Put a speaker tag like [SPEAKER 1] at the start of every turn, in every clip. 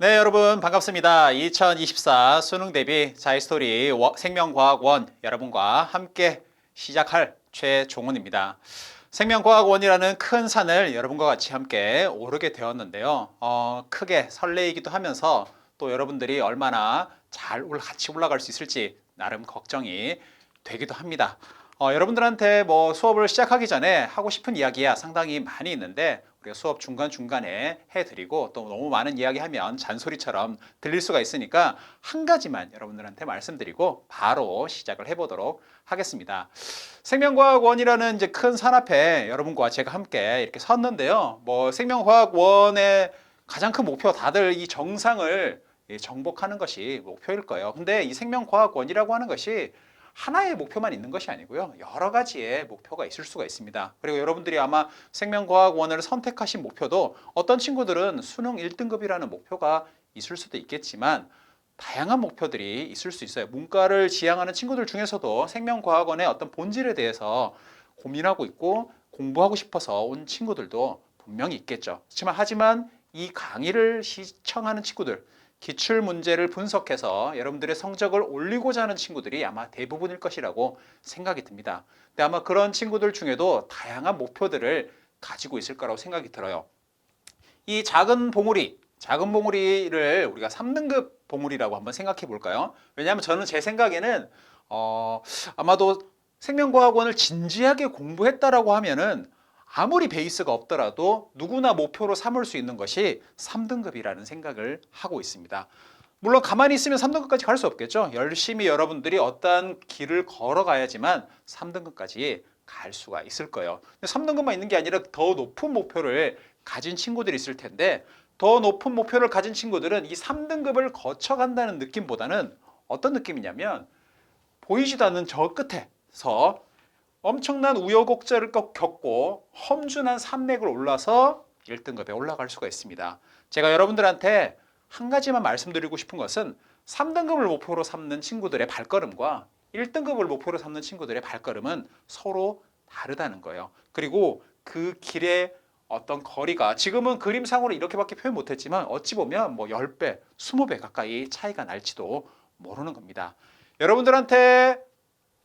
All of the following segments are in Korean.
[SPEAKER 1] 네, 여러분 반갑습니다. 2024 수능 대비 자이스토리 생명과학원 여러분과 함께 시작할 최종훈입니다. 생명과학원이라는 큰 산을 여러분과 같이 함께 오르게 되었는데요. 크게 설레이기도 하면서 또 여러분들이 얼마나 같이 올라갈 수 있을지 나름 걱정이 되기도 합니다. 여러분들한테 뭐 수업을 시작하기 전에 하고 싶은 이야기야 상당히 많이 있는데 우리가 수업 중간중간에 해드리고 또 너무 많은 이야기하면 잔소리처럼 들릴 수가 있으니까 한 가지만 여러분들한테 말씀드리고 바로 시작을 해보도록 하겠습니다. 생명과학원이라는 이제 큰 산 앞에 여러분과 제가 함께 이렇게 섰는데요. 뭐 생명과학원의 가장 큰 목표, 다들 이 정상을 정복하는 것이 목표일 거예요. 근데 이 생명과학원이라고 하는 것이 하나의 목표만 있는 것이 아니고요. 여러 가지의 목표가 있을 수가 있습니다. 그리고 여러분들이 아마 생명과학원을 선택하신 목표도 어떤 친구들은 수능 1등급이라는 목표가 있을 수도 있겠지만 다양한 목표들이 있을 수 있어요. 문과를 지향하는 친구들 중에서도 생명과학원의 어떤 본질에 대해서 고민하고 있고 공부하고 싶어서 온 친구들도 분명히 있겠죠. 하지만 이 강의를 시청하는 친구들, 기출 문제를 분석해서 여러분들의 성적을 올리고자 하는 친구들이 아마 대부분일 것이라고 생각이 듭니다. 근데 아마 그런 친구들 중에도 다양한 목표들을 가지고 있을 거라고 생각이 들어요. 이 작은 봉우리를 우리가 3등급 봉우리라고 한번 생각해 볼까요? 왜냐하면 저는 제 생각에는 아마도 생명과학원을 진지하게 공부했다라고 하면은 아무리 베이스가 없더라도 누구나 목표로 삼을 수 있는 것이 3등급이라는 생각을 하고 있습니다. 물론 가만히 있으면 3등급까지 갈 수 없겠죠. 열심히 여러분들이 어떠한 길을 걸어가야지만 3등급까지 갈 수가 있을 거예요. 3등급만 있는 게 아니라 더 높은 목표를 가진 친구들이 있을 텐데 더 높은 목표를 가진 친구들은 이 3등급을 거쳐간다는 느낌보다는 어떤 느낌이냐면 보이지도 않는 저 끝에서 엄청난 우여곡절을 겪고 험준한 산맥을 올라서 1등급에 올라갈 수가 있습니다. 제가 여러분들한테 한 가지만 말씀드리고 싶은 것은 3등급을 목표로 삼는 친구들의 발걸음과 1등급을 목표로 삼는 친구들의 발걸음은 서로 다르다는 거예요. 그리고 그 길의 어떤 거리가 지금은 그림상으로 이렇게밖에 표현 못했지만 어찌 보면 뭐 10배, 20배 가까이 차이가 날지도 모르는 겁니다. 여러분들한테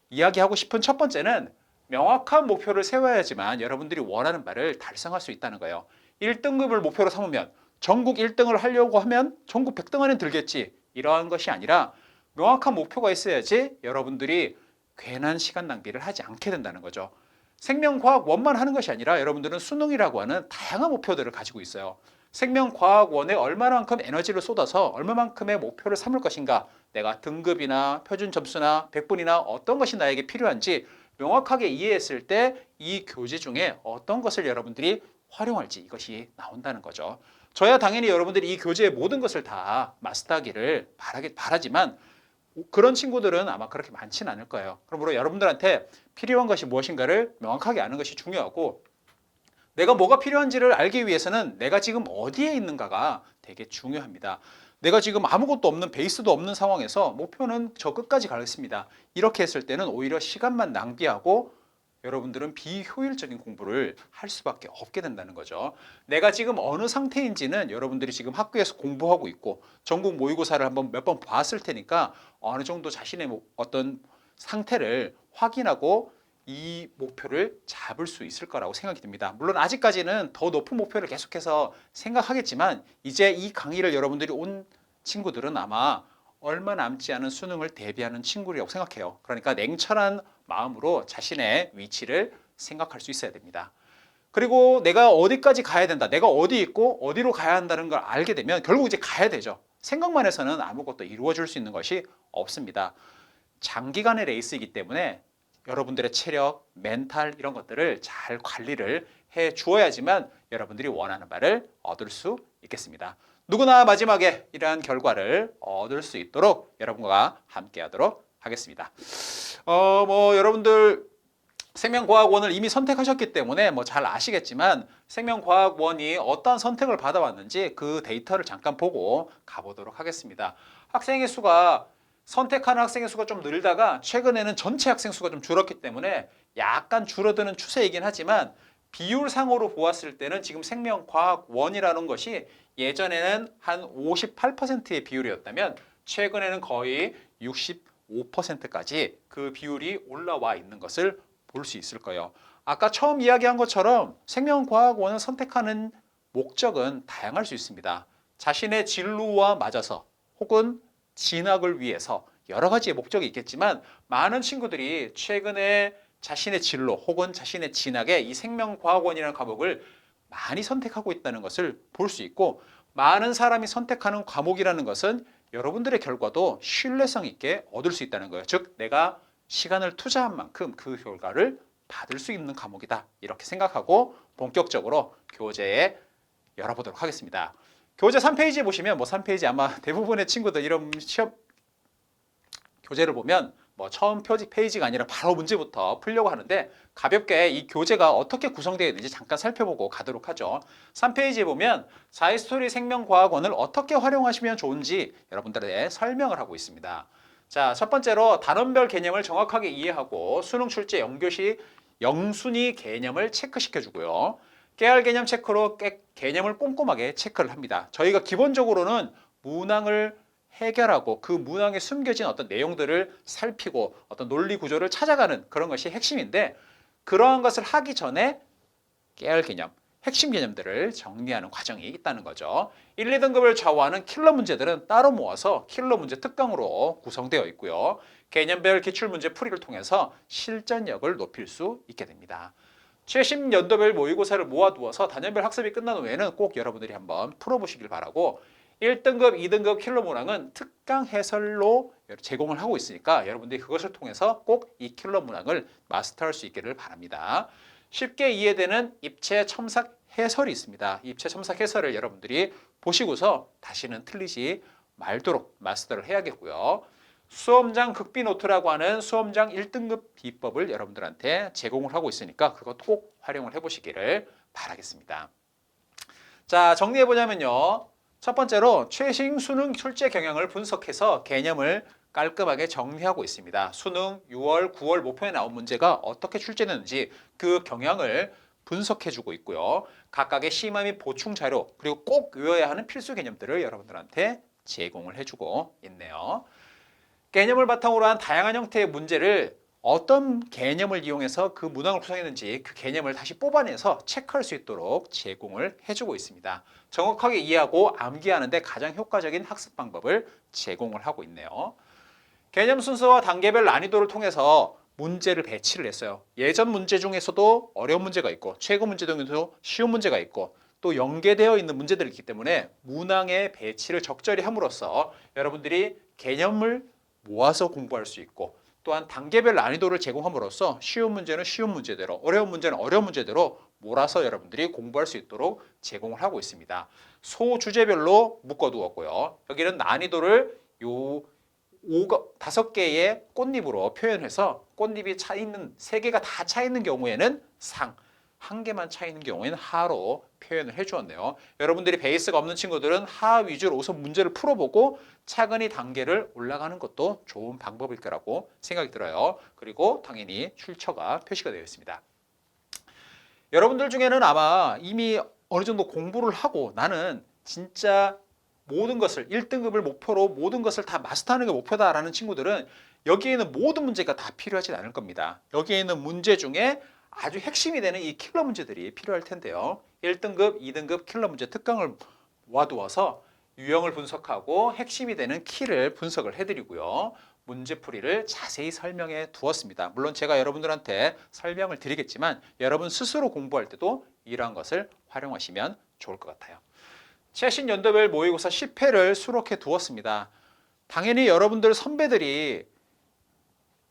[SPEAKER 1] 이야기하고 싶은 첫 번째는 명확한 목표를 세워야지만 여러분들이 원하는 바를 달성할 수 있다는 거예요. 1등급을 목표로 삼으면 전국 1등을 하려고 하면 전국 100등 안에 들겠지. 이러한 것이 아니라 명확한 목표가 있어야지 여러분들이 괜한 시간 낭비를 하지 않게 된다는 거죠. 생명과학원만 하는 것이 아니라 여러분들은 수능이라고 하는 다양한 목표들을 가지고 있어요. 생명과학원에 얼마만큼 에너지를 쏟아서 얼마만큼의 목표를 삼을 것인가, 내가 등급이나 표준 점수나 100분이나 어떤 것이 나에게 필요한지 명확하게 이해했을 때 이 교재 중에 어떤 것을 여러분들이 활용할지 이것이 나온다는 거죠. 저야 당연히 여러분들이 이 교재의 모든 것을 다 마스터하기를 바라지만 그런 친구들은 아마 그렇게 많지는 않을 거예요. 그러므로 여러분들한테 필요한 것이 무엇인가를 명확하게 아는 것이 중요하고 내가 뭐가 필요한지를 알기 위해서는 내가 지금 어디에 있는가가 되게 중요합니다. 내가 지금 아무것도 없는 베이스도 없는 상황에서 목표는 저 끝까지 가겠습니다. 이렇게 했을 때는 오히려 시간만 낭비하고 여러분들은 비효율적인 공부를 할 수밖에 없게 된다는 거죠. 내가 지금 어느 상태인지는 여러분들이 지금 학교에서 공부하고 있고 전국 모의고사를 한번 몇 번 봤을 테니까 어느 정도 자신의 어떤 상태를 확인하고 이 목표를 잡을 수 있을 거라고 생각이 듭니다. 물론 아직까지는 더 높은 목표를 계속해서 생각하겠지만 이제 이 강의를 여러분들이 온 친구들은 아마 얼마 남지 않은 수능을 대비하는 친구라고 생각해요. 그러니까 냉철한 마음으로 자신의 위치를 생각할 수 있어야 됩니다. 그리고 내가 어디까지 가야 된다, 내가 어디 있고 어디로 가야 한다는 걸 알게 되면 결국 이제 가야 되죠. 생각만 해서는 아무것도 이루어질 수 있는 것이 없습니다. 장기간의 레이스이기 때문에 여러분들의 체력, 멘탈 이런 것들을 잘 관리를 해 주어야지만 여러분들이 원하는 바를 얻을 수 있겠습니다. 누구나 마지막에 이러한 결과를 얻을 수 있도록 여러분과 함께 하도록 하겠습니다. 여러분들 생명과학원을 이미 선택하셨기 때문에 뭐 잘 아시겠지만 생명과학원이 어떤 선택을 받아왔는지 그 데이터를 잠깐 보고 가보도록 하겠습니다. 학생의 수가 선택하는 학생의 수가 좀 늘다가 최근에는 전체 학생 수가 좀 줄었기 때문에 약간 줄어드는 추세이긴 하지만 비율상으로 보았을 때는 지금 생명과학원이라는 것이 예전에는 한 58%의 비율이었다면 최근에는 거의 65%까지 그 비율이 올라와 있는 것을 볼 수 있을 거예요. 아까 처음 이야기한 것처럼 생명과학원을 선택하는 목적은 다양할 수 있습니다. 자신의 진로와 맞아서 혹은 진학을 위해서 여러 가지의 목적이 있겠지만 많은 친구들이 최근에 자신의 진로 혹은 자신의 진학에 이 생명과학원이라는 과목을 많이 선택하고 있다는 것을 볼 수 있고 많은 사람이 선택하는 과목이라는 것은 여러분들의 결과도 신뢰성 있게 얻을 수 있다는 거예요. 즉 내가 시간을 투자한 만큼 그 결과를 받을 수 있는 과목이다. 이렇게 생각하고 본격적으로 교재에 열어보도록 하겠습니다. 교재 3페이지에 보시면 3페이지 아마 대부분의 친구들 이런 시험 교재를 보면 처음 페이지가 아니라 바로 문제부터 풀려고 하는데 가볍게 이 교재가 어떻게 구성되어 있는지 잠깐 살펴보고 가도록 하죠. 3페이지에 보면 자이스토리 생명과학원을 어떻게 활용하시면 좋은지 여러분들에게 설명을 하고 있습니다. 자, 첫 번째로 단원별 개념을 정확하게 이해하고 수능 출제 연교시 영순위 개념을 체크시켜 주고요. 깨알 개념 체크로 개념을 꼼꼼하게 체크를 합니다. 저희가 기본적으로는 문항을 해결하고 그 문항에 숨겨진 어떤 내용들을 살피고 어떤 논리 구조를 찾아가는 그런 것이 핵심인데 그러한 것을 하기 전에 깨알 개념, 핵심 개념들을 정리하는 과정이 있다는 거죠. 1, 2등급을 좌우하는 킬러 문제들은 따로 모아서 킬러 문제 특강으로 구성되어 있고요. 개념별 기출문제 풀이를 통해서 실전력을 높일 수 있게 됩니다. 최신 연도별 모의고사를 모아두어서 단연별 학습이 끝난 후에는 꼭 여러분들이 한번 풀어보시길 바라고 1등급, 2등급 킬러 문항은 특강 해설로 제공을 하고 있으니까 여러분들이 그것을 통해서 꼭 이 킬러 문항을 마스터할 수 있기를 바랍니다. 쉽게 이해되는 입체 첨삭 해설이 있습니다. 입체 첨삭 해설을 여러분들이 보시고서 다시는 틀리지 말도록 마스터를 해야겠고요. 수험장 극비 노트라고 하는 수험장 1등급 비법을 여러분들한테 제공을 하고 있으니까 그것도 꼭 활용을 해보시기를 바라겠습니다. 자, 정리해보자면요. 첫 번째로 최신 수능 출제 경향을 분석해서 개념을 깔끔하게 정리하고 있습니다. 수능 6월, 9월 모평에 나온 문제가 어떻게 출제되는지 그 경향을 분석해주고 있고요. 각각의 심화 및 보충 자료 그리고 꼭 외워야 하는 필수 개념들을 여러분들한테 제공을 해주고 있네요. 개념을 바탕으로 한 다양한 형태의 문제를 어떤 개념을 이용해서 그 문항을 구성했는지 그 개념을 다시 뽑아내서 체크할 수 있도록 제공을 해주고 있습니다. 정확하게 이해하고 암기하는 데 가장 효과적인 학습 방법을 제공을 하고 있네요. 개념 순서와 단계별 난이도를 통해서 문제를 배치를 했어요. 예전 문제 중에서도 어려운 문제가 있고 최고 문제 중에서도 쉬운 문제가 있고 또 연계되어 있는 문제들이 있기 때문에 문항의 배치를 적절히 함으로써 여러분들이 개념을 모아서 공부할 수 있고 또한 단계별 난이도를 제공함으로써 쉬운 문제는 쉬운 문제대로 어려운 문제는 어려운 문제대로 몰아서 여러분들이 공부할 수 있도록 제공을 하고 있습니다. 소주제별로 묶어두었고요. 여기는 난이도를 요 5개의 꽃잎으로 표현해서 꽃잎이 차 있는 3개가 다 차 있는 경우에는 상, 1개만 차 있는 경우에는 하로 표현을 해주었네요. 여러분들이 베이스가 없는 친구들은 하 위주로 우선 문제를 풀어보고 차근히 단계를 올라가는 것도 좋은 방법일 거라고 생각이 들어요. 그리고 당연히 출처가 표시가 되어 있습니다. 여러분들 중에는 아마 이미 어느 정도 공부를 하고 나는 진짜 모든 것을 1등급을 목표로 모든 것을 다 마스터하는 게 목표다라는 친구들은 여기에는 모든 문제가 다 필요하진 않을 겁니다. 여기에 있는 문제 중에 아주 핵심이 되는 이 킬러 문제들이 필요할 텐데요. 1등급, 2등급 킬러 문제 특강을 모아두어서 유형을 분석하고 핵심이 되는 키를 분석을 해드리고요. 문제풀이를 자세히 설명해 두었습니다. 물론 제가 여러분들한테 설명을 드리겠지만 여러분 스스로 공부할 때도 이러한 것을 활용하시면 좋을 것 같아요. 최신 연도별 모의고사 10회를 수록해 두었습니다. 당연히 여러분들 선배들이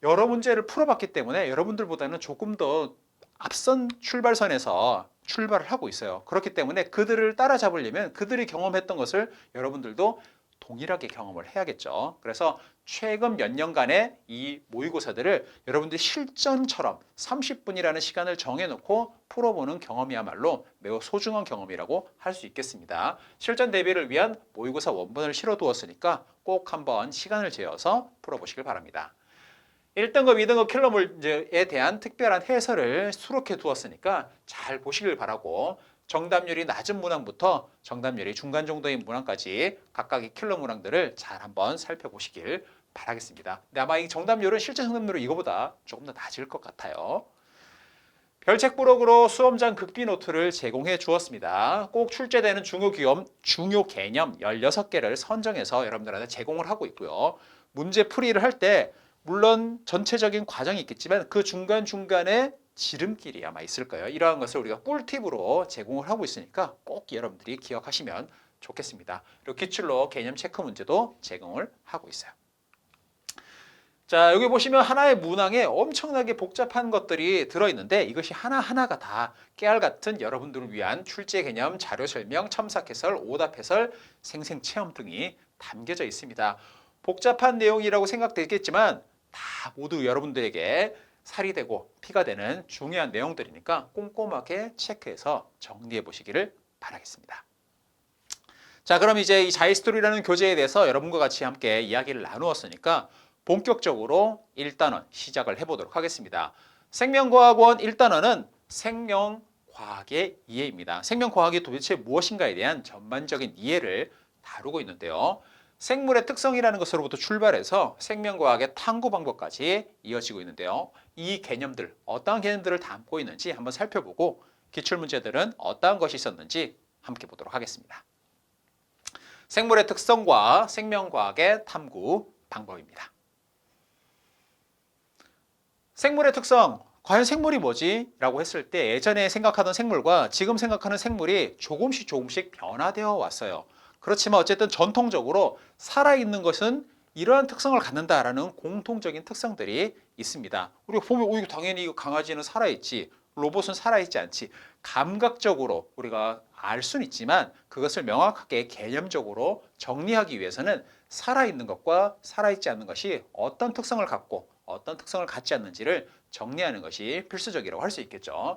[SPEAKER 1] 여러 문제를 풀어봤기 때문에 여러분들보다는 조금 더 앞선 출발선에서 출발을 하고 있어요. 그렇기 때문에 그들을 따라잡으려면 그들이 경험했던 것을 여러분들도 동일하게 경험을 해야겠죠. 그래서 최근 몇 년간의 이 모의고사들을 여러분들이 실전처럼 30분이라는 시간을 정해놓고 풀어보는 경험이야말로 매우 소중한 경험이라고 할 수 있겠습니다. 실전 대비를 위한 모의고사 원본을 실어두었으니까 꼭 한번 시간을 재어서 풀어보시길 바랍니다. 1등급, 2등급 킬로몰에 대한 특별한 해설을 수록해 두었으니까 잘 보시길 바라고 정답률이 낮은 문항부터 정답률이 중간 정도인 문항까지 각각의 킬로 문항들을 잘 한번 살펴보시길 바라겠습니다. 근데 아마 이 정답률은 실제 정답률은 이거보다 조금 더 낮을 것 같아요. 별책 부록으로 수험장 극비 노트를 제공해 주었습니다. 꼭 출제되는 중요 개념 16개를 선정해서 여러분들한테 제공을 하고 있고요. 문제 풀이를 할 때 물론 전체적인 과정이 있겠지만 그 중간중간에 지름길이 아마 있을 거예요. 이러한 것을 우리가 꿀팁으로 제공을 하고 있으니까 꼭 여러분들이 기억하시면 좋겠습니다. 그리고 기출로 개념 체크 문제도 제공을 하고 있어요. 자, 여기 보시면 하나의 문항에 엄청나게 복잡한 것들이 들어있는데 이것이 하나하나가 다 깨알 같은 여러분들을 위한 출제 개념, 자료 설명, 첨삭 해설, 오답 해설, 생생 체험 등이 담겨져 있습니다. 복잡한 내용이라고 생각되겠지만 다 모두 여러분들에게 살이 되고 피가 되는 중요한 내용들이니까 꼼꼼하게 체크해서 정리해 보시기를 바라겠습니다. 자, 그럼 이제 이 자이스토리라는 교재에 대해서 여러분과 같이 함께 이야기를 나누었으니까 본격적으로 1단원 시작을 해보도록 하겠습니다. 생명과학원 1단원은 생명과학의 이해입니다. 생명과학이 도대체 무엇인가에 대한 전반적인 이해를 다루고 있는데요. 생물의 특성이라는 것으로부터 출발해서 생명과학의 탐구 방법까지 이어지고 있는데요. 이 개념들, 어떠한 개념들을 담고 있는지 한번 살펴보고 기출문제들은 어떠한 것이 있었는지 함께 보도록 하겠습니다. 생물의 특성과 생명과학의 탐구 방법입니다. 생물의 특성, 과연 생물이 뭐지? 라고 했을 때 예전에 생각하던 생물과 지금 생각하는 생물이 조금씩 변화되어 왔어요. 그렇지만 어쨌든 전통적으로 살아있는 것은 이러한 특성을 갖는다라는 공통적인 특성들이 있습니다. 우리가 보면 이거 당연히 강아지는 살아있지, 로봇은 살아있지 않지. 감각적으로 우리가 알 수는 있지만 그것을 명확하게 개념적으로 정리하기 위해서는 살아있는 것과 살아있지 않는 것이 어떤 특성을 갖고 어떤 특성을 갖지 않는지를 정리하는 것이 필수적이라고 할 수 있겠죠.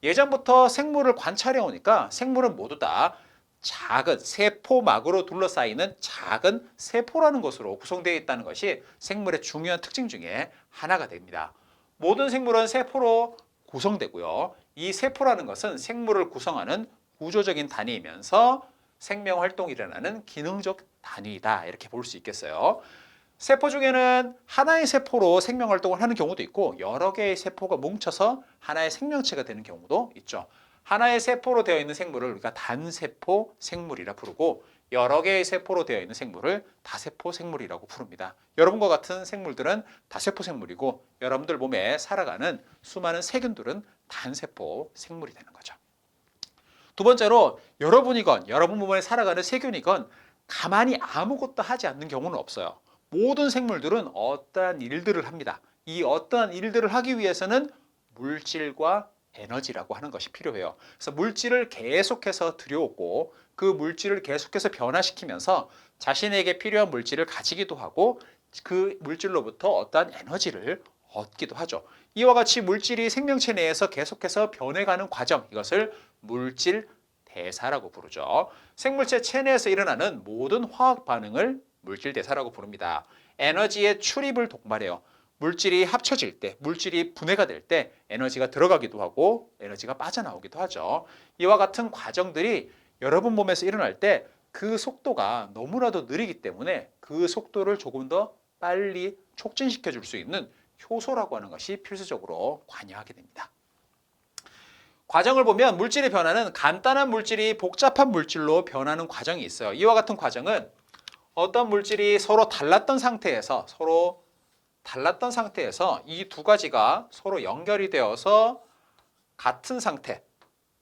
[SPEAKER 1] 예전부터 생물을 관찰해 오니까 생물은 모두 다 작은 세포막으로 둘러싸이는 작은 세포라는 것으로 구성되어 있다는 것이 생물의 중요한 특징 중에 하나가 됩니다. 모든 생물은 세포로 구성되고요. 이 세포라는 것은 생물을 구성하는 구조적인 단위이면서 생명활동이 일어나는 기능적 단위이다. 이렇게 볼 수 있겠어요. 세포 중에는 하나의 세포로 생명활동을 하는 경우도 있고 여러 개의 세포가 뭉쳐서 하나의 생명체가 되는 경우도 있죠. 하나의 세포로 되어 있는 생물을 우리가 단세포 생물이라 부르고 여러 개의 세포로 되어 있는 생물을 다세포 생물이라고 부릅니다. 여러분과 같은 생물들은 다세포 생물이고 여러분들 몸에 살아가는 수많은 세균들은 단세포 생물이 되는 거죠. 두 번째로 여러분이건 여러분 몸에 살아가는 세균이건 가만히 아무것도 하지 않는 경우는 없어요. 모든 생물들은 어떠한 일들을 합니다. 이 어떠한 일들을 하기 위해서는 물질과 에너지라고 하는 것이 필요해요. 그래서 물질을 계속해서 들여오고 그 물질을 계속해서 변화시키면서 자신에게 필요한 물질을 가지기도 하고 그 물질로부터 어떠한 에너지를 얻기도 하죠. 이와 같이 물질이 생명체 내에서 계속해서 변해가는 과정, 이것을 물질 대사라고 부르죠. 생물체 체내에서 일어나는 모든 화학 반응을 물질 대사라고 부릅니다. 에너지의 출입을 독말해요. 물질이 합쳐질 때, 물질이 분해가 될 때 에너지가 들어가기도 하고 에너지가 빠져나오기도 하죠. 이와 같은 과정들이 여러분 몸에서 일어날 때 그 속도가 너무나도 느리기 때문에 그 속도를 조금 더 빨리 촉진시켜 줄 수 있는 효소라고 하는 것이 필수적으로 관여하게 됩니다. 과정을 보면 물질의 변화는 간단한 물질이 복잡한 물질로 변하는 과정이 있어요. 이와 같은 과정은 어떤 물질이 서로 달랐던 상태에서 이 두 가지가 서로 연결이 되어서 같은 상태,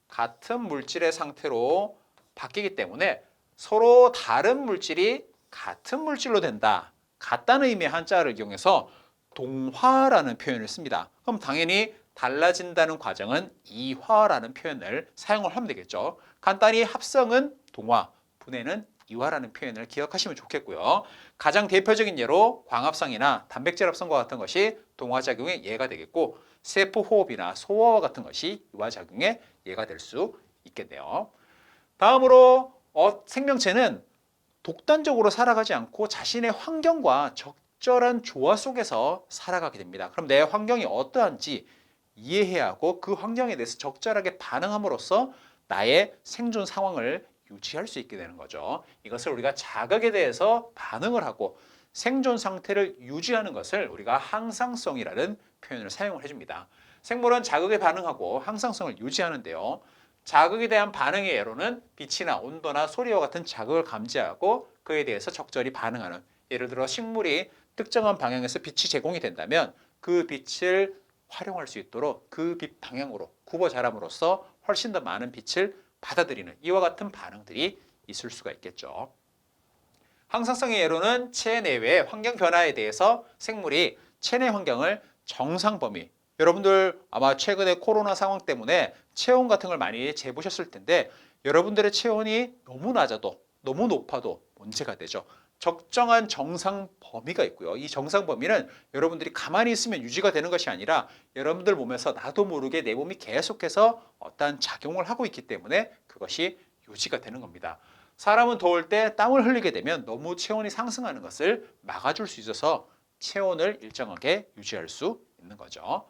[SPEAKER 1] 같은 물질의 상태로 바뀌기 때문에 서로 다른 물질이 같은 물질로 된다. 같다는 의미의 한자를 이용해서 동화라는 표현을 씁니다. 그럼 당연히 달라진다는 과정은 이화라는 표현을 사용을 하면 되겠죠. 간단히 합성은 동화, 분해는 이화라는 표현을 기억하시면 좋겠고요. 가장 대표적인 예로 광합성이나 단백질 합성과 같은 것이 동화작용의 예가 되겠고 세포호흡이나 소화와 같은 것이 이화작용의 예가 될 수 있겠네요. 다음으로 생명체는 독단적으로 살아가지 않고 자신의 환경과 적절한 조화 속에서 살아가게 됩니다. 그럼 내 환경이 어떠한지 이해해야 하고 그 환경에 대해서 적절하게 반응함으로써 나의 생존 상황을 유지할 수 있게 되는 거죠. 이것을 우리가 자극에 대해서 반응을 하고 생존 상태를 유지하는 것을 우리가 항상성이라는 표현을 사용을 해줍니다. 생물은 자극에 반응하고 항상성을 유지하는데요. 자극에 대한 반응의 예로는 빛이나 온도나 소리와 같은 자극을 감지하고 그에 대해서 적절히 반응하는, 예를 들어 식물이 특정한 방향에서 빛이 제공이 된다면 그 빛을 활용할 수 있도록 그 빛 방향으로 굽어 자람으로써 훨씬 더 많은 빛을 받아들이는 이와 같은 반응들이 있을 수가 있겠죠. 항상성의 예로는 체내외 환경 변화에 대해서 생물이 체내 환경을 정상 범위, 여러분들 아마 최근에 코로나 상황 때문에 체온 같은 걸 많이 재보셨을 텐데 여러분들의 체온이 너무 낮아도 너무 높아도 문제가 되죠. 적정한 정상 범위가 있고요. 이 정상 범위는 여러분들이 가만히 있으면 유지가 되는 것이 아니라 여러분들 몸에서 나도 모르게 내 몸이 계속해서 어떠한 작용을 하고 있기 때문에 그것이 유지가 되는 겁니다. 사람은 더울 때 땀을 흘리게 되면 너무 체온이 상승하는 것을 막아줄 수 있어서 체온을 일정하게 유지할 수 있는 거죠.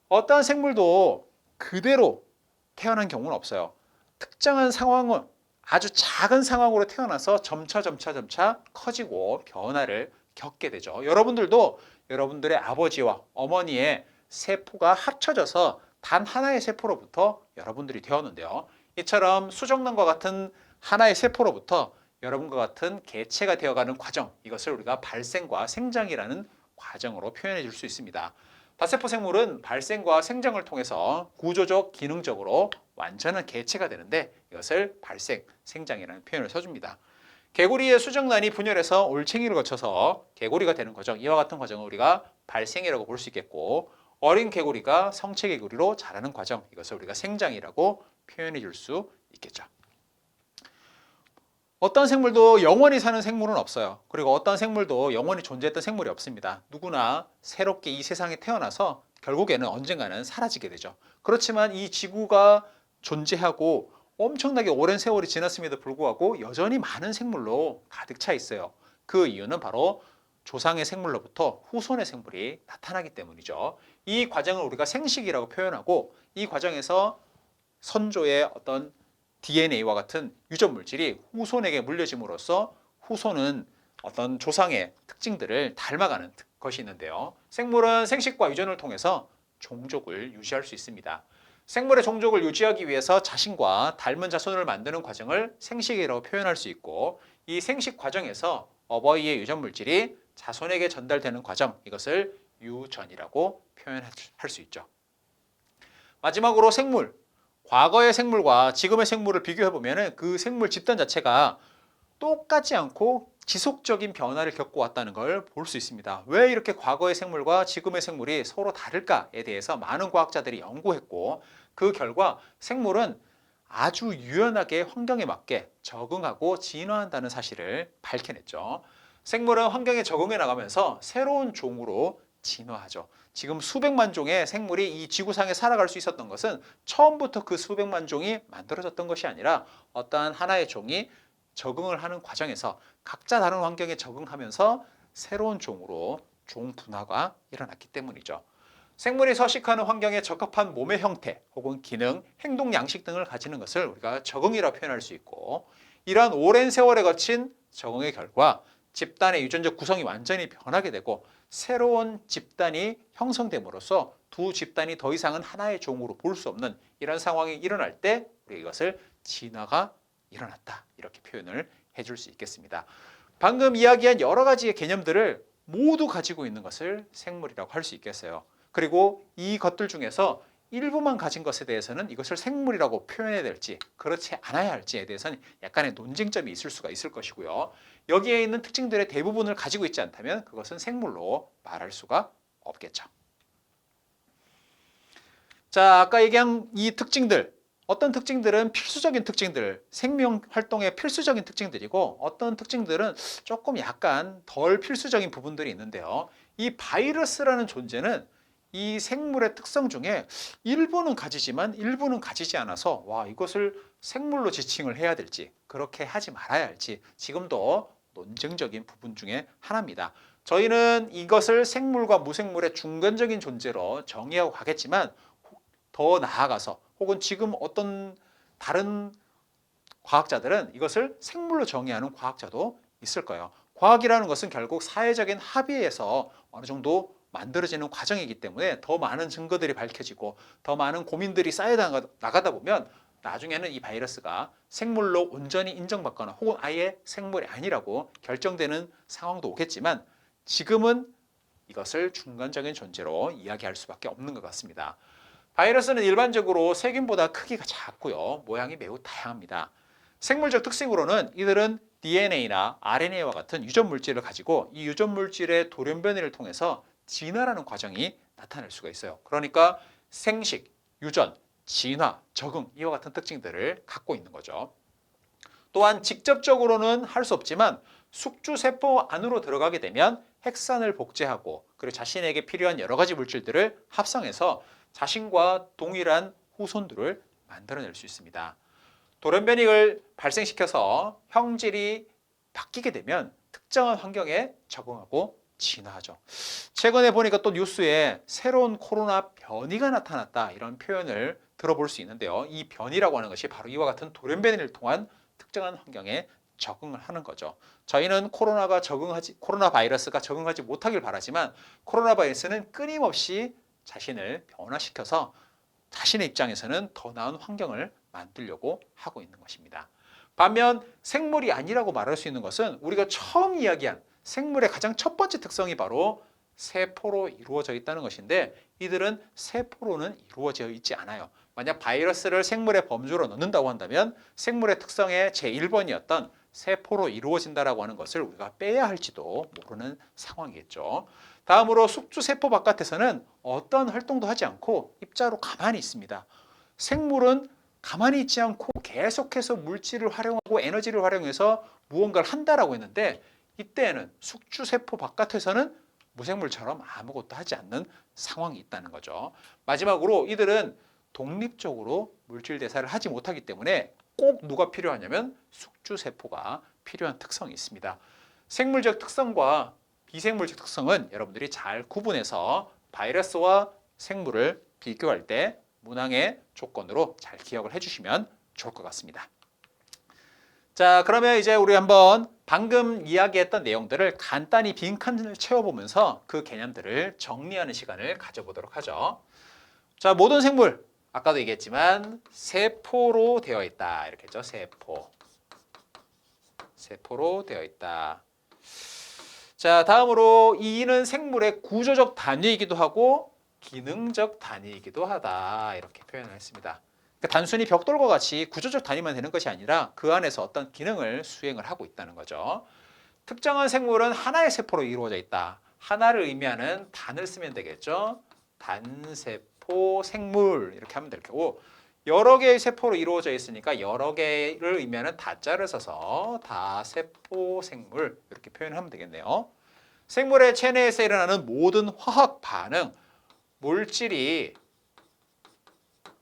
[SPEAKER 1] 어떠한 생물도 그대로 태어난 경우는 없어요. 특정한 상황은 아주 작은 상황으로 태어나서 점차 커지고 변화를 겪게 되죠. 여러분들도 여러분들의 아버지와 어머니의 세포가 합쳐져서 단 하나의 세포로부터 여러분들이 되었는데요. 이처럼 수정란과 같은 하나의 세포로부터 여러분과 같은 개체가 되어가는 과정, 이것을 우리가 발생과 생장이라는 과정으로 표현해 줄 수 있습니다. 다세포 생물은 발생과 생장을 통해서 구조적, 기능적으로 완전한 개체가 되는데 이것을 발생, 생장이라는 표현을 써줍니다. 개구리의 수정란이 분열해서 올챙이를 거쳐서 개구리가 되는 과정, 이와 같은 과정을 우리가 발생이라고 볼 수 있겠고, 어린 개구리가 성체 개구리로 자라는 과정, 이것을 우리가 생장이라고 표현해 줄 수 있겠죠. 어떤 생물도 영원히 사는 생물은 없어요. 그리고 어떤 생물도 영원히 존재했던 생물이 없습니다. 누구나 새롭게 이 세상에 태어나서 결국에는 언젠가는 사라지게 되죠. 그렇지만 이 지구가 존재하고 엄청나게 오랜 세월이 지났음에도 불구하고 여전히 많은 생물로 가득 차 있어요. 그 이유는 바로 조상의 생물로부터 후손의 생물이 나타나기 때문이죠. 이 과정을 우리가 생식이라고 표현하고 이 과정에서 선조의 어떤 DNA와 같은 유전 물질이 후손에게 물려짐으로써 후손은 어떤 조상의 특징들을 닮아가는 것이 있는데요. 생물은 생식과 유전을 통해서 종족을 유지할 수 있습니다. 생물의 종족을 유지하기 위해서 자신과 닮은 자손을 만드는 과정을 생식이라고 표현할 수 있고, 이 생식 과정에서 어버이의 유전 물질이 자손에게 전달되는 과정, 이것을 유전이라고 표현할 수 있죠. 마지막으로 생물, 과거의 생물과 지금의 생물을 비교해 보면 그 생물 집단 자체가 똑같지 않고 지속적인 변화를 겪어왔다는 걸 볼 수 있습니다. 왜 이렇게 과거의 생물과 지금의 생물이 서로 다를까에 대해서 많은 과학자들이 연구했고, 그 결과 생물은 아주 유연하게 환경에 맞게 적응하고 진화한다는 사실을 밝혀냈죠. 생물은 환경에 적응해 나가면서 새로운 종으로 진화하죠. 지금 수백만 종의 생물이 이 지구상에 살아갈 수 있었던 것은 처음부터 그 수백만 종이 만들어졌던 것이 아니라 어떠한 하나의 종이 적응을 하는 과정에서 각자 다른 환경에 적응하면서 새로운 종으로 종 분화가 일어났기 때문이죠. 생물이 서식하는 환경에 적합한 몸의 형태 혹은 기능, 행동 양식 등을 가지는 것을 우리가 적응이라고 표현할 수 있고, 이러한 오랜 세월에 거친 적응의 결과 집단의 유전적 구성이 완전히 변하게 되고 새로운 집단이 형성됨으로써 두 집단이 더 이상은 하나의 종으로 볼 수 없는 이런 상황이 일어날 때 우리가 이것을 진화가 일어났다, 이렇게 표현을 해줄 수 있겠습니다. 방금 이야기한 여러 가지의 개념들을 모두 가지고 있는 것을 생물이라고 할 수 있겠어요. 그리고 이 것들 중에서 일부만 가진 것에 대해서는 이것을 생물이라고 표현해야 될지 그렇지 않아야 할지에 대해서는 약간의 논쟁점이 있을 수가 있을 것이고요. 여기에 있는 특징들의 대부분을 가지고 있지 않다면 그것은 생물로 말할 수가 없겠죠. 자, 아까 얘기한 이 특징들, 어떤 특징들은 필수적인 특징들, 생명 활동의 필수적인 특징들이고 어떤 특징들은 조금 약간 덜 필수적인 부분들이 있는데요. 이 바이러스라는 존재는 이 생물의 특성 중에 일부는 가지지만 일부는 가지지 않아서 이것을 생물로 지칭을 해야 될지 그렇게 하지 말아야 할지 지금도 논쟁적인 부분 중에 하나입니다. 저희는 이것을 생물과 무생물의 중간적인 존재로 정의하고 가겠지만 더 나아가서 혹은 지금 어떤 다른 과학자들은 이것을 생물로 정의하는 과학자도 있을 거예요. 과학이라는 것은 결국 사회적인 합의에서 어느 정도 만들어지는 과정이기 때문에 더 많은 증거들이 밝혀지고 더 많은 고민들이 쌓여 나가다 보면 나중에는 이 바이러스가 생물로 온전히 인정받거나 혹은 아예 생물이 아니라고 결정되는 상황도 오겠지만 지금은 이것을 중간적인 존재로 이야기할 수밖에 없는 것 같습니다. 바이러스는 일반적으로 세균보다 크기가 작고요. 모양이 매우 다양합니다. 생물적 특징으로는 이들은 DNA나 RNA와 같은 유전 물질을 가지고 이 유전 물질의 돌연변이를 통해서 진화라는 과정이 나타날 수가 있어요. 그러니까 생식, 유전, 진화, 적응 이와 같은 특징들을 갖고 있는 거죠. 또한 직접적으로는 할 수 없지만 숙주세포 안으로 들어가게 되면 핵산을 복제하고 그리고 자신에게 필요한 여러 가지 물질들을 합성해서 자신과 동일한 후손들을 만들어낼 수 있습니다. 돌연변이를 발생시켜서 형질이 바뀌게 되면 특정한 환경에 적응하고 진화하죠. 최근에 보니까 또 뉴스에 새로운 코로나 변이가 나타났다 이런 표현을 들어볼 수 있는데요. 이 변이라고 하는 것이 바로 이와 같은 돌연변이를 통한 특정한 환경에 적응을 하는 거죠. 저희는 코로나 바이러스가 적응하지 못하길 바라지만 코로나 바이러스는 끊임없이 자신을 변화시켜서 자신의 입장에서는 더 나은 환경을 만들려고 하고 있는 것입니다. 반면 생물이 아니라고 말할 수 있는 것은 우리가 처음 이야기한 생물의 가장 첫 번째 특성이 바로 세포로 이루어져 있다는 것인데 이들은 세포로는 이루어져 있지 않아요. 만약 바이러스를 생물의 범주로 넣는다고 한다면 생물의 특성의 제1번이었던 세포로 이루어진다라고 하는 것을 우리가 빼야 할지도 모르는 상황이겠죠. 다음으로 숙주세포 바깥에서는 어떤 활동도 하지 않고 입자로 가만히 있습니다. 생물은 가만히 있지 않고 계속해서 물질을 활용하고 에너지를 활용해서 무언가를 한다라고 했는데 이때에는 숙주세포 바깥에서는 무생물처럼 아무것도 하지 않는 상황이 있다는 거죠. 마지막으로 이들은 독립적으로 물질 대사를 하지 못하기 때문에 꼭 누가 필요하냐면 숙주세포가 필요한 특성이 있습니다. 생물적 특성과 비생물적 특성은 여러분들이 잘 구분해서 바이러스와 생물을 비교할 때 문항의 조건으로 잘 기억을 해주시면 좋을 것 같습니다. 자, 그러면 이제 우리 한번 방금 이야기했던 내용들을 간단히 빈칸을 채워보면서 그 개념들을 정리하는 시간을 가져보도록 하죠. 자, 모든 생물, 아까도 얘기했지만 세포로 되어 있다. 이렇게 했죠. 세포로 되어 있다. 자, 다음으로 이는 생물의 구조적 단위이기도 하고 기능적 단위이기도 하다. 이렇게 표현을 했습니다. 그러니까 단순히 벽돌과 같이 구조적 단위만 되는 것이 아니라 그 안에서 어떤 기능을 수행을 하고 있다는 거죠. 특정한 생물은 하나의 세포로 이루어져 있다. 하나를 의미하는 단을 쓰면 되겠죠. 단세포 생물 이렇게 하면 될 거고 여러 개의 세포로 이루어져 있으니까 여러 개를 의미하는 다자를 써서 다세포 생물 이렇게 표현하면 되겠네요. 생물의 체내에서 일어나는 모든 화학 반응, 물질이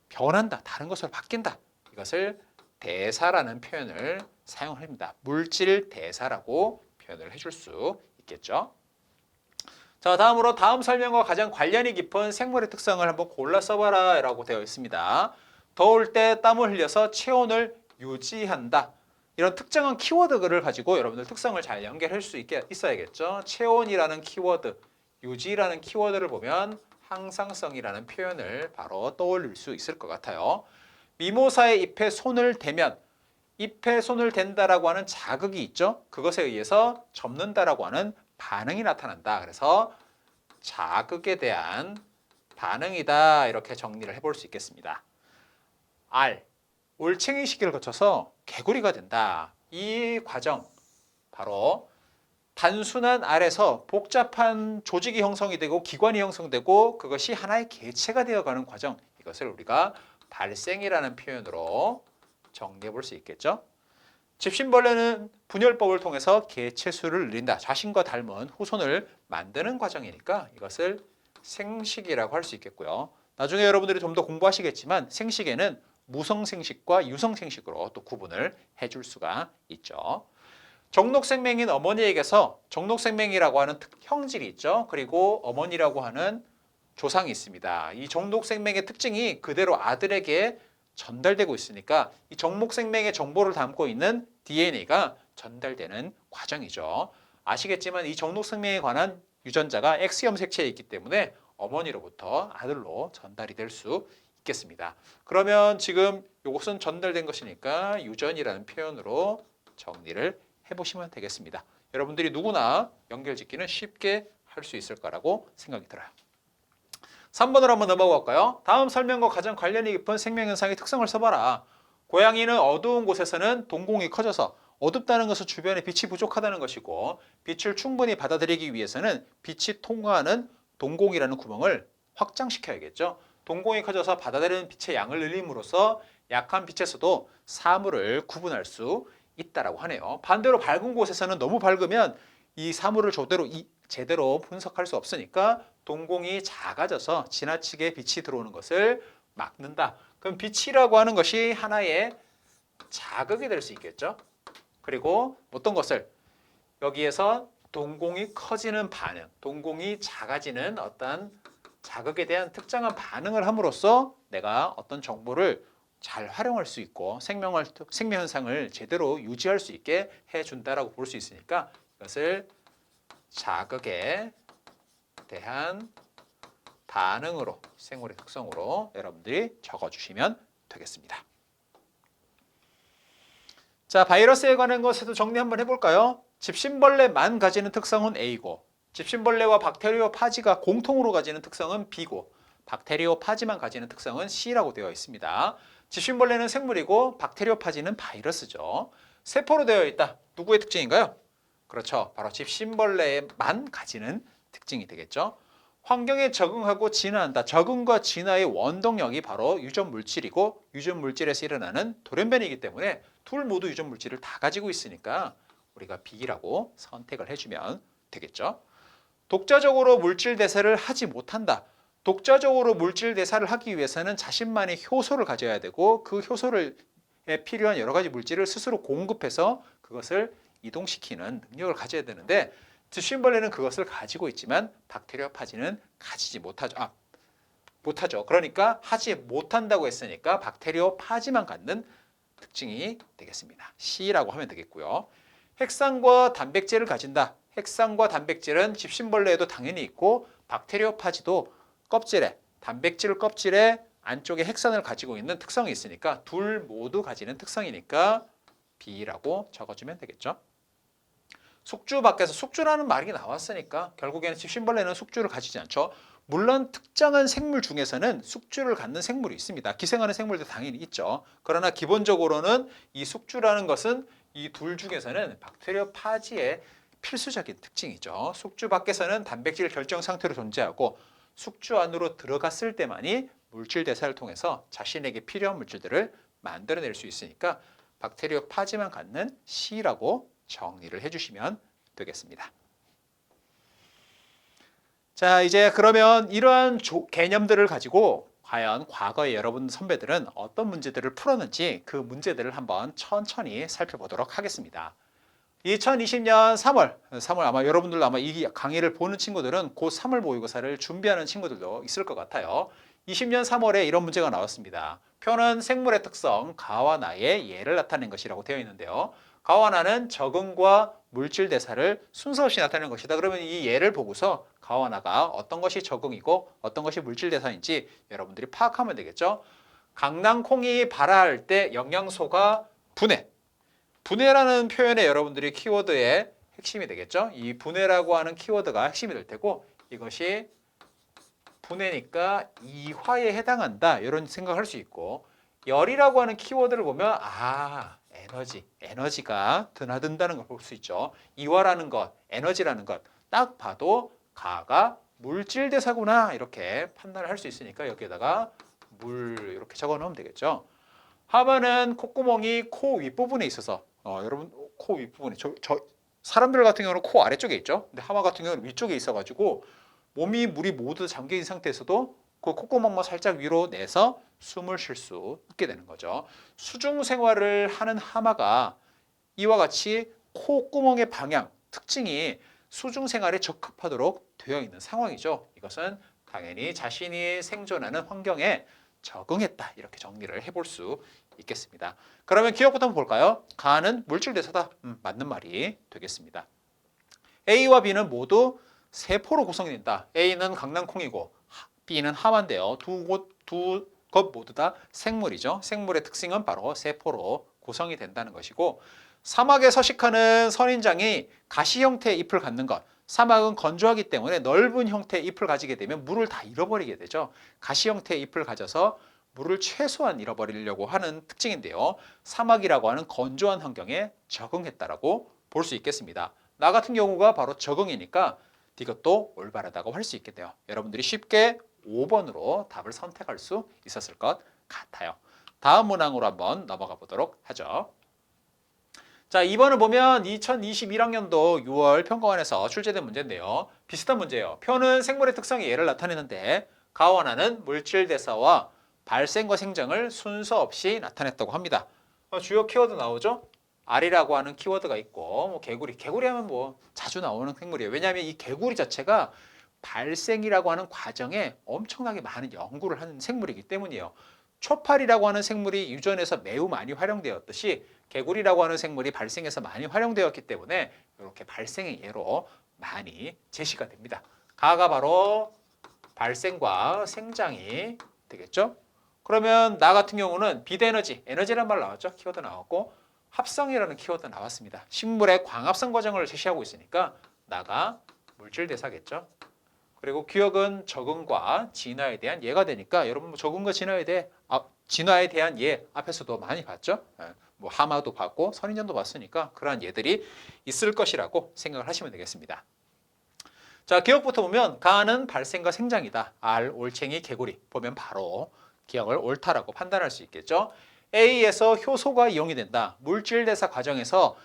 [SPEAKER 1] 변한다, 다른 것으로 바뀐다. 이것을 대사라는 표현을 사용합니다. 물질 대사라고 표현을 해줄 수 있겠죠. 자, 다음으로 다음 설명과 가장 관련이 깊은 생물의 특성을 한번 골라 써봐라 라고 되어 있습니다. 더울 때 땀을 흘려서 체온을 유지한다. 이런 특정한 키워드를 가지고 여러분들 특성을 잘 연결할 수 있어야겠죠. 체온이라는 키워드, 유지라는 키워드를 보면 항상성이라는 표현을 바로 떠올릴 수 있을 것 같아요. 미모사의 잎에 손을 대면 잎에 손을 댄다라고 하는 자극이 있죠. 그것에 의해서 접는다라고 하는 반응이 나타난다. 그래서 자극에 대한 반응이다. 이렇게 정리를 해볼 수 있겠습니다. 알, 올챙이 시기를 거쳐서 개구리가 된다. 이 과정 바로 단순한 알에서 복잡한 조직이 형성이 되고 기관이 형성되고 그것이 하나의 개체가 되어가는 과정, 이것을 우리가 발생이라는 표현으로 정리해 볼 수 있겠죠. 집신벌레는 분열법을 통해서 개체수를 늘린다. 자신과 닮은 후손을 만드는 과정이니까 이것을 생식이라고 할 수 있겠고요. 나중에 여러분들이 좀 더 공부하시겠지만 생식에는 무성생식과 유성생식으로 또 구분을 해줄 수가 있죠. 정록생명인 어머니에게서 정록생명이라고 하는 형질이 있죠. 그리고 어머니라고 하는 조상이 있습니다. 이 정록생명의 특징이 그대로 아들에게 전달되고 있으니까 이 정목생명의 정보를 담고 있는 DNA가 전달되는 과정이죠. 아시겠지만 이 정록생명에 관한 유전자가 X염 색체에 있기 때문에 어머니로부터 아들로 전달이 될 수 있겠습니다. 그러면 지금 이것은 전달된 것이니까 유전이라는 표현으로 정리를 해보시면 되겠습니다. 여러분들이 누구나 연결짓기는 쉽게 할 수 있을 거라고 생각이 들어요. 3번으로 한번 넘어가 볼까요? 다음 설명과 가장 관련이 깊은 생명현상의 특성을 써봐라. 고양이는 어두운 곳에서는 동공이 커져서 어둡다는 것은 주변에 빛이 부족하다는 것이고 빛을 충분히 받아들이기 위해서는 빛이 통과하는 동공이라는 구멍을 확장시켜야겠죠. 동공이 커져서 받아들이는 빛의 양을 늘림으로써 약한 빛에서도 사물을 구분할 수 있다라고 하네요. 반대로 밝은 곳에서는 너무 밝으면 이 사물을 제대로 분석할 수 없으니까 동공이 작아져서 지나치게 빛이 들어오는 것을 막는다. 그럼 빛이라고 하는 것이 하나의 자극이 될 수 있겠죠. 그리고 어떤 것을 여기에서 동공이 커지는 반응, 동공이 작아지는 어떤 자극에 대한 특정한 반응을 함으로써 내가 어떤 정보를 잘 활용할 수 있고 생명 현상을 제대로 유지할 수 있게 해준다라고 볼 수 있으니까 이것을 자극에 대한 반응으로 생물의 특성으로 여러분들이 적어주시면 되겠습니다. 자, 바이러스에 관한 것에도 정리 한번 해볼까요? 집신벌레만 가지는 특성은 A고 집신벌레와 박테리오파지가 공통으로 가지는 특성은 B고 박테리오파지만 가지는 특성은 C라고 되어 있습니다. 집신벌레는 생물이고 박테리오파지는 바이러스죠. 세포로 되어 있다. 누구의 특징인가요? 그렇죠. 바로 집신벌레만 가지는 특징이 되겠죠. 환경에 적응하고 진화한다. 적응과 진화의 원동력이 바로 유전물질이고 유전물질에서 일어나는 돌연변이기 때문에 둘 모두 유전물질을 다 가지고 있으니까 우리가 B라고 선택을 해주면 되겠죠. 독자적으로 물질 대사를 하지 못한다. 독자적으로 물질 대사를 하기 위해서는 자신만의 효소를 가져야 되고 그 효소에 필요한 여러 가지 물질을 스스로 공급해서 그것을 이동시키는 능력을 가져야 되는데 집신벌레는 그것을 가지고 있지만 박테리오파지는 가지지 못하죠. 못하죠. 그러니까 하지 못한다고 했으니까 박테리오파지만 갖는 특징이 되겠습니다. C라고 하면 되겠고요. 핵산과 단백질을 가진다. 핵산과 단백질은 집신벌레에도 당연히 있고 박테리오파지도 단백질 껍질에 안쪽에 핵산을 가지고 있는 특성이 있으니까 둘 모두 가지는 특성이니까 B라고 적어주면 되겠죠. 숙주 밖에서 숙주라는 말이 나왔으니까 결국에는 집신벌레는 숙주를 가지지 않죠. 물론 특정한 생물 중에서는 숙주를 갖는 생물이 있습니다. 기생하는 생물도 당연히 있죠. 그러나 기본적으로는 이 숙주라는 것은 이 둘 중에서는 박테리오파지의 필수적인 특징이죠. 숙주 밖에서는 단백질 결정 상태로 존재하고 숙주 안으로 들어갔을 때만이 물질 대사를 통해서 자신에게 필요한 물질들을 만들어낼 수 있으니까 박테리오파지만 갖는 C라고 정리를 해주시면 되겠습니다. 자, 이제 그러면 이러한 개념들을 가지고 과연 과거에 여러분 선배들은 어떤 문제들을 풀었는지 그 문제들을 한번 천천히 살펴보도록 하겠습니다. 2020년 3월 아마 여러분들도 아마 이 강의를 보는 친구들은 곧 3월 모의고사를 준비하는 친구들도 있을 것 같아요. 20년 3월에 이런 문제가 나왔습니다. 표는 생물의 특성, 가와 나의 예를 나타낸 것이라고 되어 있는데요. 가와 나는 적응과 물질 대사를 순서 없이 나타내는 것이다. 그러면 이 예를 보고서 가와 나가 어떤 것이 적응이고 어떤 것이 물질 대사인지 여러분들이 파악하면 되겠죠. 강낭콩이 발화할 때 영양소가 분해라는 표현에 여러분들이 키워드의 핵심이 되겠죠. 이 분해라고 하는 키워드가 핵심이 될 테고 이것이 분해니까 이화에 해당한다 이런 생각할 수 있고 열이라고 하는 키워드를 보면 에너지가 드나든다는 걸 볼 수 있죠. 이화라는 것, 에너지라는 것 딱 봐도 가가 물질 대사구나 이렇게 판단을 할 수 있으니까 여기에다가 물 이렇게 적어 놓으면 되겠죠. 하마는 콧구멍이 코 윗부분에 있어서 여러분 코 윗부분에 사람들 같은 경우는 코 아래쪽에 있죠. 근데 하마 같은 경우는 위쪽에 있어가지고 몸이 물이 모두 잠겨있는 상태에서도 그 콧구멍만 살짝 위로 내서 숨을 쉴 수 있게 되는 거죠. 수중 생활을 하는 하마가 이와 같이 콧구멍의 방향, 특징이 수중생활에 적합하도록 되어 있는 상황이죠. 이것은 당연히 자신이 생존하는 환경에 적응했다. 이렇게 정리를 해볼 수 있겠습니다. 그러면 기억부터 한번 볼까요? 가는 물질대사다. 맞는 말이 되겠습니다. A와 B는 모두 세포로 구성이 된다. A는 강낭콩이고 B는 하마인데요. 두 것 모두 다 생물이죠. 생물의 특징은 바로 세포로 구성이 된다는 것이고 사막에 서식하는 선인장이 가시 형태의 잎을 갖는 것. 사막은 건조하기 때문에 넓은 형태의 잎을 가지게 되면 물을 다 잃어버리게 되죠. 가시 형태의 잎을 가져서 물을 최소한 잃어버리려고 하는 특징인데요. 사막이라고 하는 건조한 환경에 적응했다라고 볼 수 있겠습니다. 나 같은 경우가 바로 적응이니까 이것도 올바르다고 할 수 있겠네요. 여러분들이 쉽게 5번으로 답을 선택할 수 있었을 것 같아요. 다음 문항으로 한번 넘어가 보도록 하죠. 자, 2번을 보면 2021학년도 6월 평가원에서 출제된 문제인데요. 비슷한 문제예요. 표는 생물의 특성이 얘를 나타내는데 가원하는 물질 대사와 발생과 생장을 순서 없이 나타냈다고 합니다. 주요 키워드 나오죠? 알이라고 하는 키워드가 있고 뭐 개구리 하면 뭐 자주 나오는 생물이에요. 왜냐하면 이 개구리 자체가 발생이라고 하는 과정에 엄청나게 많은 연구를 하는 생물이기 때문이에요. 초파리라고 하는 생물이 유전에서 매우 많이 활용되었듯이 개구리라고 하는 생물이 발생에서 많이 활용되었기 때문에 이렇게 발생의 예로 많이 제시가 됩니다. 가가 바로 발생과 생장이 되겠죠. 그러면 나 같은 경우는 비대에너지, 에너지란 말 나왔죠. 키워드 나왔고 합성이라는 키워드 나왔습니다. 식물의 광합성 과정을 제시하고 있으니까 나가 물질 대사겠죠. 그리고 기억은 적응과 진화에 대한 예가 되니까 여러분 적응과 진화에 대한 예 앞에서도 많이 봤죠. 뭐 하마도 봤고 선인장도 봤으니까 그러한 예들이 있을 것이라고 생각을 하시면 되겠습니다. 자, 기억부터 보면 가는 발생과 생장이다. 알, 올챙이, 개구리 보면 바로 기억을 옳다라고 판단할 수 있겠죠. A에서 효소가 이용이 된다. 물질 대사 과정에서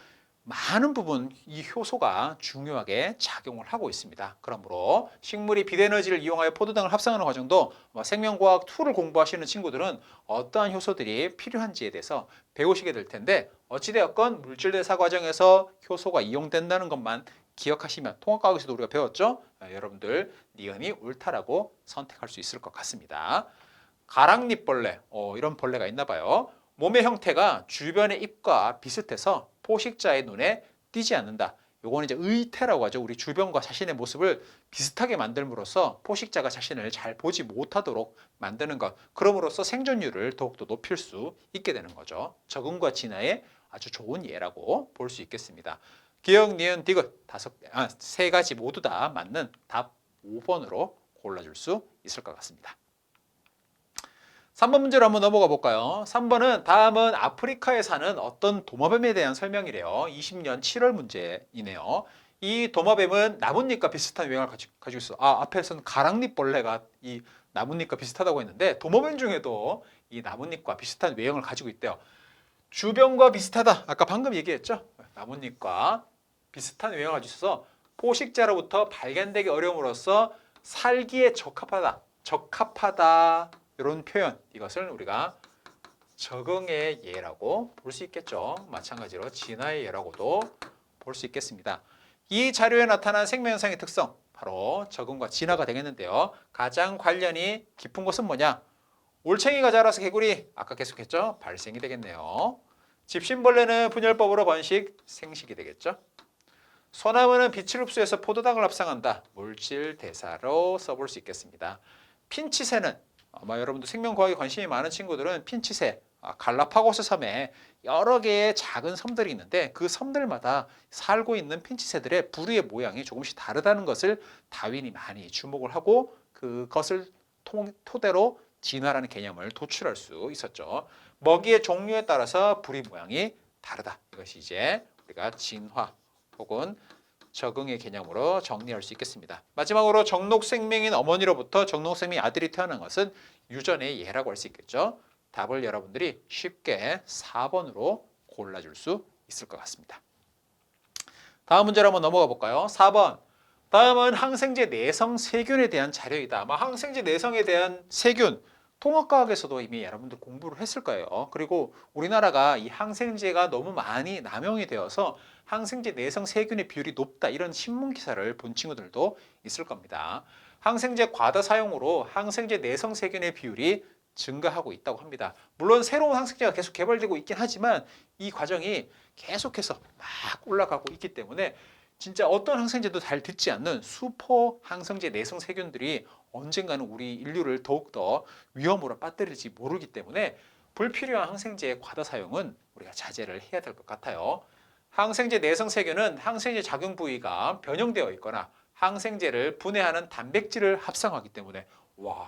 [SPEAKER 1] 많은 부분 이 효소가 중요하게 작용을 하고 있습니다. 그러므로 식물이 빛에너지를 이용하여 포도당을 합성하는 과정도 생명과학 2를 공부하시는 친구들은 어떠한 효소들이 필요한지에 대해서 배우시게 될 텐데 어찌되었건 물질대사 과정에서 효소가 이용된다는 것만 기억하시면 통합과학에서도 우리가 배웠죠? 여러분들 니은이 옳다라고 선택할 수 있을 것 같습니다. 가랑잎벌레, 이런 벌레가 있나 봐요. 몸의 형태가 주변의 잎과 비슷해서 포식자의 눈에 띄지 않는다. 요거는 이제 의태라고 하죠. 우리 주변과 자신의 모습을 비슷하게 만들므로써 포식자가 자신을 잘 보지 못하도록 만드는 것. 그럼으로써 생존율을 더욱더 높일 수 있게 되는 거죠. 적응과 진화에 아주 좋은 예라고 볼 수 있겠습니다. 기억, 니은, 디귿 세 가지 모두 다 맞는 답 5번으로 골라줄 수 있을 것 같습니다. 3번 문제로 한번 넘어가 볼까요? 3번은 다음은 아프리카에 사는 어떤 도마뱀에 대한 설명이래요. 20년 7월 문제이네요. 이 도마뱀은 나뭇잎과 비슷한 외형을 가지고 있어. 앞에서는 가랑잎벌레가 이 나뭇잎과 비슷하다고 했는데 도마뱀 중에도 이 나뭇잎과 비슷한 외형을 가지고 있대요. 주변과 비슷하다. 아까 방금 얘기했죠? 나뭇잎과 비슷한 외형을 가지고 있어서 포식자로부터 발견되기 어려움으로써 살기에 적합하다. 이런 표현, 이것을 우리가 적응의 예라고 볼 수 있겠죠. 마찬가지로 진화의 예라고도 볼 수 있겠습니다. 이 자료에 나타난 생명현상의 특성, 바로 적응과 진화가 되겠는데요. 가장 관련이 깊은 것은 뭐냐? 올챙이가 자라서 개구리, 아까 계속했죠? 발생이 되겠네요. 집신벌레는 분열법으로 번식, 생식이 되겠죠. 소나무는 빛을 흡수해서 포도당을 합성한다. 물질 대사로 써볼 수 있겠습니다. 핀치새는 아마 여러분도 생명과학에 관심이 많은 친구들은 핀치새, 갈라파고스 섬에 여러 개의 작은 섬들이 있는데 그 섬들마다 살고 있는 핀치새들의 부리의 모양이 조금씩 다르다는 것을 다윈이 많이 주목을 하고 그것을 토대로 진화라는 개념을 도출할 수 있었죠. 먹이의 종류에 따라서 부리 모양이 다르다. 이것이 이제 우리가 진화 혹은 적응의 개념으로 정리할 수 있겠습니다. 마지막으로 정록생명인 어머니로부터 정록생명의 아들이 태어난 것은 유전의 예라고 할 수 있겠죠. 답을 여러분들이 쉽게 4번으로 골라줄 수 있을 것 같습니다. 다음 문제로 한번 넘어가 볼까요? 4번. 다음은 항생제 내성 세균에 대한 자료이다. 아마 항생제 내성에 대한 세균, 통합과학에서도 이미 여러분들 공부를 했을 거예요. 그리고 우리나라가 이 항생제가 너무 많이 남용이 되어서 항생제 내성 세균의 비율이 높다 이런 신문 기사를 본 친구들도 있을 겁니다. 항생제 과다 사용으로 항생제 내성 세균의 비율이 증가하고 있다고 합니다. 물론 새로운 항생제가 계속 개발되고 있긴 하지만 이 과정이 계속해서 막 올라가고 있기 때문에 진짜 어떤 항생제도 잘 듣지 않는 수포 항생제 내성 세균들이 언젠가는 우리 인류를 더욱더 위험으로 빠뜨릴지 모르기 때문에 불필요한 항생제의 과다 사용은 우리가 자제를 해야 될 것 같아요. 항생제 내성 세균은 항생제 작용 부위가 변형되어 있거나 항생제를 분해하는 단백질을 합성하기 때문에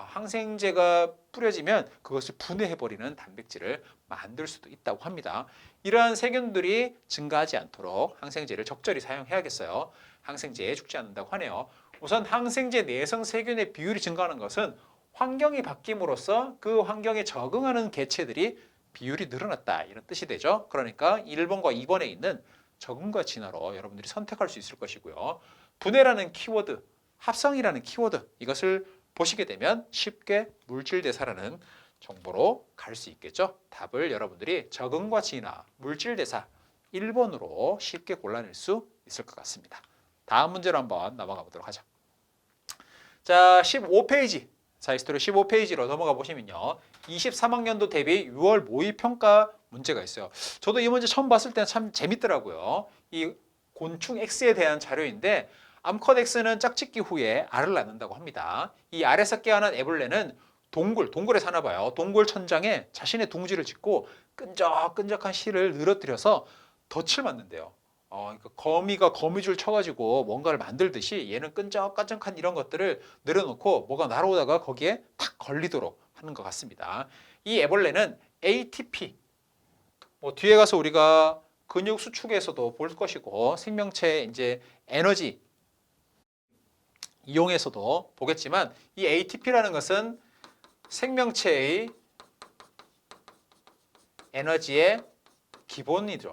[SPEAKER 1] 항생제가 뿌려지면 그것을 분해해버리는 단백질을 만들 수도 있다고 합니다. 이러한 세균들이 증가하지 않도록 항생제를 적절히 사용해야겠어요. 항생제에 죽지 않는다고 하네요. 우선 항생제 내성 세균의 비율이 증가하는 것은 환경이 바뀜으로써 그 환경에 적응하는 개체들이 비율이 늘어났다 이런 뜻이 되죠. 그러니까 1번과 2번에 있는 적응과 진화로 여러분들이 선택할 수 있을 것이고요. 분해라는 키워드, 합성이라는 키워드 이것을 보시게 되면 쉽게 물질대사라는 정보로 갈 수 있겠죠. 답을 여러분들이 적응과 진화, 물질대사 1번으로 쉽게 골라낼 수 있을 것 같습니다. 다음 문제로 한번 넘어가 보도록 하죠. 자, 15페이지. 자, 히스토리 15페이지로 넘어가 보시면요. 23학년도 대비 6월 모의평가 문제가 있어요. 저도 이 문제 처음 봤을 때는 참 재밌더라고요. 이 곤충 X에 대한 자료인데 암컷 X는 짝짓기 후에 알을 낳는다고 합니다. 이 알에서 깨어난 애벌레는 동굴에 사나 봐요. 동굴 천장에 자신의 둥지를 짓고 끈적끈적한 실을 늘어뜨려서 덫을 만든대요. 그러니까 거미가 거미줄 쳐가지고 뭔가를 만들듯이 얘는 끈적끈적한 이런 것들을 늘어놓고 뭐가 날아오다가 거기에 탁 걸리도록 하는 것 같습니다. 이 애벌레는 ATP, 뒤에 가서 우리가 근육 수축에서도 볼 것이고 생명체의 이제 에너지 이용해서도 보겠지만 이 ATP라는 것은 생명체의 에너지의 기본이죠.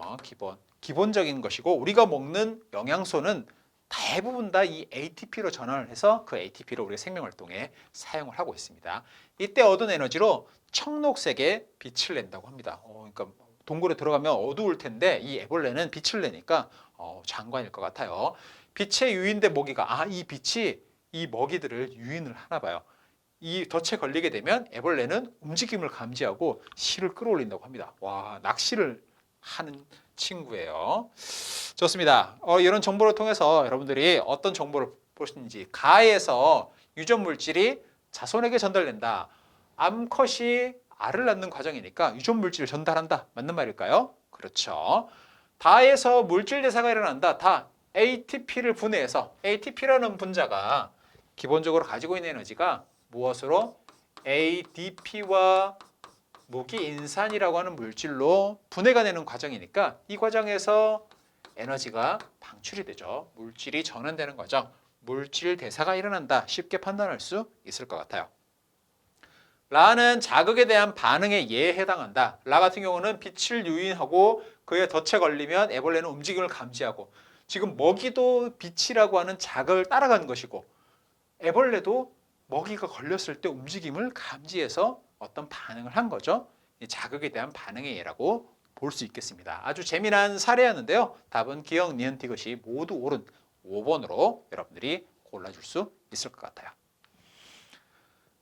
[SPEAKER 1] 기본적인 것이고 우리가 먹는 영양소는 대부분 다 이 ATP로 전환을 해서 그 ATP를 우리가 생명활동에 사용을 하고 있습니다. 이때 얻은 에너지로 청록색의 빛을 낸다고 합니다. 그러니까 동굴에 들어가면 어두울 텐데 이 애벌레는 빛을 내니까 장관일 것 같아요. 빛의 유인대 먹이가 이 빛이 이 먹이들을 유인을 하나 봐요. 이 덫에 걸리게 되면 애벌레는 움직임을 감지하고 실을 끌어올린다고 합니다. 낚시를 하는 친구예요. 좋습니다. 이런 정보를 통해서 여러분들이 어떤 정보를 보시는지 가에서 유전 물질이 자손에게 전달된다. 암컷이 알을 낳는 과정이니까 유전 물질을 전달한다. 맞는 말일까요? 그렇죠. 다에서 물질 대사가 일어난다. 다 ATP를 분해해서 ATP라는 분자가 기본적으로 가지고 있는 에너지가 무엇으로? ADP와 무기인산이라고 하는 물질로 분해가 되는 과정이니까 이 과정에서 에너지가 방출이 되죠. 물질이 전환되는 거죠. 물질 대사가 일어난다. 쉽게 판단할 수 있을 것 같아요. 라는 자극에 대한 반응에 예에 해당한다. 라 같은 경우는 빛을 유인하고 그의 덫에 걸리면 애벌레는 움직임을 감지하고 지금 먹이도 빛이라고 하는 자극을 따라가는 것이고 애벌레도 먹이가 걸렸을 때 움직임을 감지해서 어떤 반응을 한 거죠. 자극에 대한 반응의 예라고 볼 수 있겠습니다. 아주 재미난 사례였는데요. 답은 기억, 니은, 디귿이 모두 옳은 5번으로 여러분들이 골라줄 수 있을 것 같아요.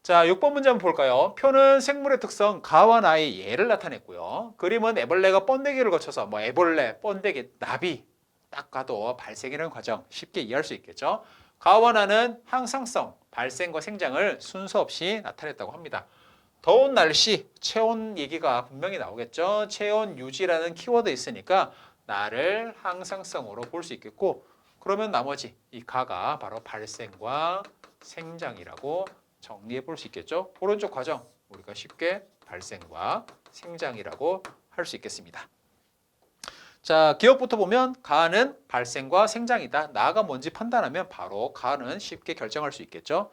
[SPEAKER 1] 자, 6번 문제 한번 볼까요? 표는 생물의 특성 가와 나의 예를 나타냈고요. 그림은 애벌레가 번데기를 거쳐서 애벌레, 번데기, 나비 딱 봐도 발생이라는 과정 쉽게 이해할 수 있겠죠. 가와 나는 항상성, 발생과 생장을 순서 없이 나타냈다고 합니다. 더운 날씨, 체온 얘기가 분명히 나오겠죠. 체온 유지라는 키워드 있으니까 나를 항상성으로 볼 수 있겠고 그러면 나머지 이 가가 바로 발생과 생장이라고 정리해 볼 수 있겠죠. 오른쪽 과정 우리가 쉽게 발생과 생장이라고 할 수 있겠습니다. 자, 기억부터 보면 가는 발생과 생장이다. 나가 뭔지 판단하면 바로 가는 쉽게 결정할 수 있겠죠.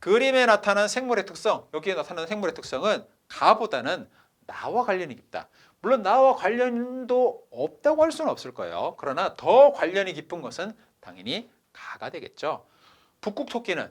[SPEAKER 1] 그림에 나타난 생물의 특성, 여기에 나타나는 생물의 특성은 가보다는 나와 관련이 깊다. 물론 나와 관련도 없다고 할 수는 없을 거예요. 그러나 더 관련이 깊은 것은 당연히 가가 되겠죠. 북극토끼는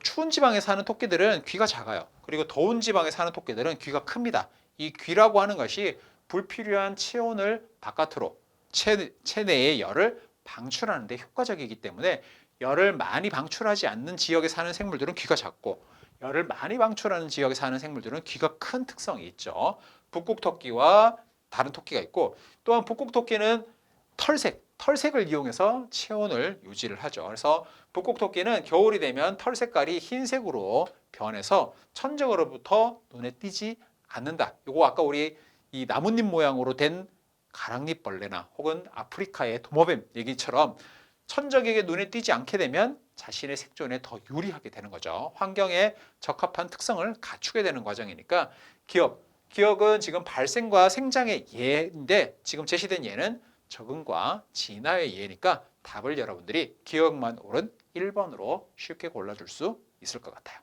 [SPEAKER 1] 추운 지방에 사는 토끼들은 귀가 작아요. 그리고 더운 지방에 사는 토끼들은 귀가 큽니다. 이 귀라고 하는 것이 불필요한 체온을 바깥으로 체내의 열을 방출하는 데 효과적이기 때문에 열을 많이 방출하지 않는 지역에 사는 생물들은 귀가 작고 열을 많이 방출하는 지역에 사는 생물들은 귀가 큰 특성이 있죠. 북극토끼와 다른 토끼가 있고 또한 북극토끼는 털색을 이용해서 체온을 유지를 하죠. 그래서 북극토끼는 겨울이 되면 털 색깔이 흰색으로 변해서 천적으로부터 눈에 띄지 않는다. 이거 아까 우리 이 나뭇잎 모양으로 된 가랑잎벌레나 혹은 아프리카의 도마뱀 얘기처럼 천적에게 눈에 띄지 않게 되면 자신의 생존에 더 유리하게 되는 거죠. 환경에 적합한 특성을 갖추게 되는 과정이니까 기억은 지금 발생과 생장의 예인데 지금 제시된 예는 적응과 진화의 예니까 답을 여러분들이 기억만 옳은 1번으로 쉽게 골라줄 수 있을 것 같아요.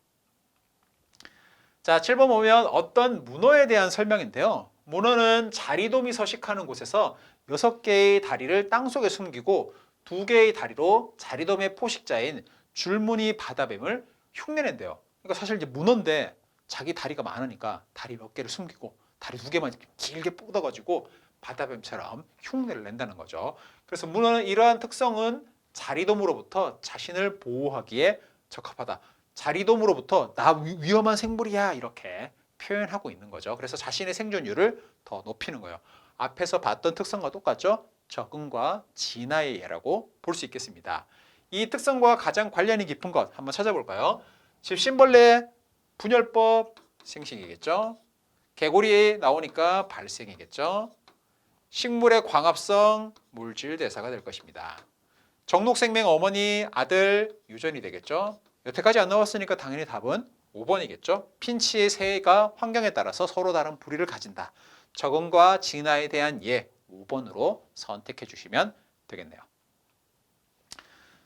[SPEAKER 1] 자, 7번 보면 어떤 문어에 대한 설명인데요. 문어는 자리돔이 서식하는 곳에서 6개의 다리를 땅속에 숨기고 2개의 다리로 자리돔의 포식자인 줄무늬 바다뱀을 흉내낸대요. 그러니까 사실 이제 문어인데 자기 다리가 많으니까 다리 몇 개를 숨기고 다리 2개만 길게 뻗어가지고 바다뱀처럼 흉내를 낸다는 거죠. 그래서 문어는 이러한 특성은 자리돔으로부터 자신을 보호하기에 적합하다. 자리돔으로부터 나 위험한 생물이야 이렇게 표현하고 있는 거죠. 그래서 자신의 생존율을 더 높이는 거예요. 앞에서 봤던 특성과 똑같죠? 적응과 진화의 예라고 볼 수 있겠습니다. 이 특성과 가장 관련이 깊은 것 한번 찾아볼까요? 집신벌레 분열법 생식이겠죠. 개구리 나오니까 발생이겠죠. 식물의 광합성 물질 대사가 될 것입니다. 정록생명 어머니 아들 유전이 되겠죠. 여태까지 안 나왔으니까 당연히 답은 5번이겠죠. 핀치의 새가 환경에 따라서 서로 다른 부리를 가진다. 적응과 진화에 대한 예 5번으로 선택해 주시면 되겠네요.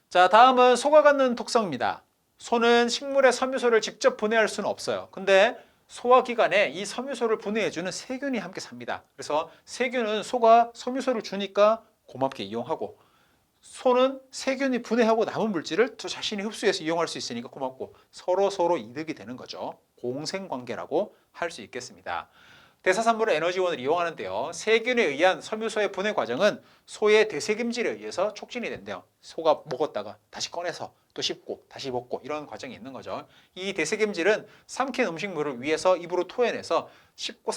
[SPEAKER 1] 자, 다음은 소가 갖는 특성입니다. 소는 식물의 섬유소를 직접 분해할 수는 없어요. 근데 소화기관에 이 섬유소를 분해해주는 세균이 함께 삽니다. 그래서 세균은 소가 섬유소를 주니까 고맙게 이용하고 소는 세균이 분해하고 남은 물질을 또 자신이 흡수해서 이용할 수 있으니까 고맙고 서로 이득이 되는 거죠. 공생관계라고 할 수 있겠습니다. 대사산물의 에너지원을 이용하는데요. 세균에 의한 섬유소의 분해 과정은 소의 대세김질에 의해서 촉진이 된대요. 소가 먹었다가 다시 꺼내서 또 씹고 다시 먹고 이런 과정이 있는 거죠. 이 대세김질은 삼킨 음식물을 위에서 입으로 토해내서 씹고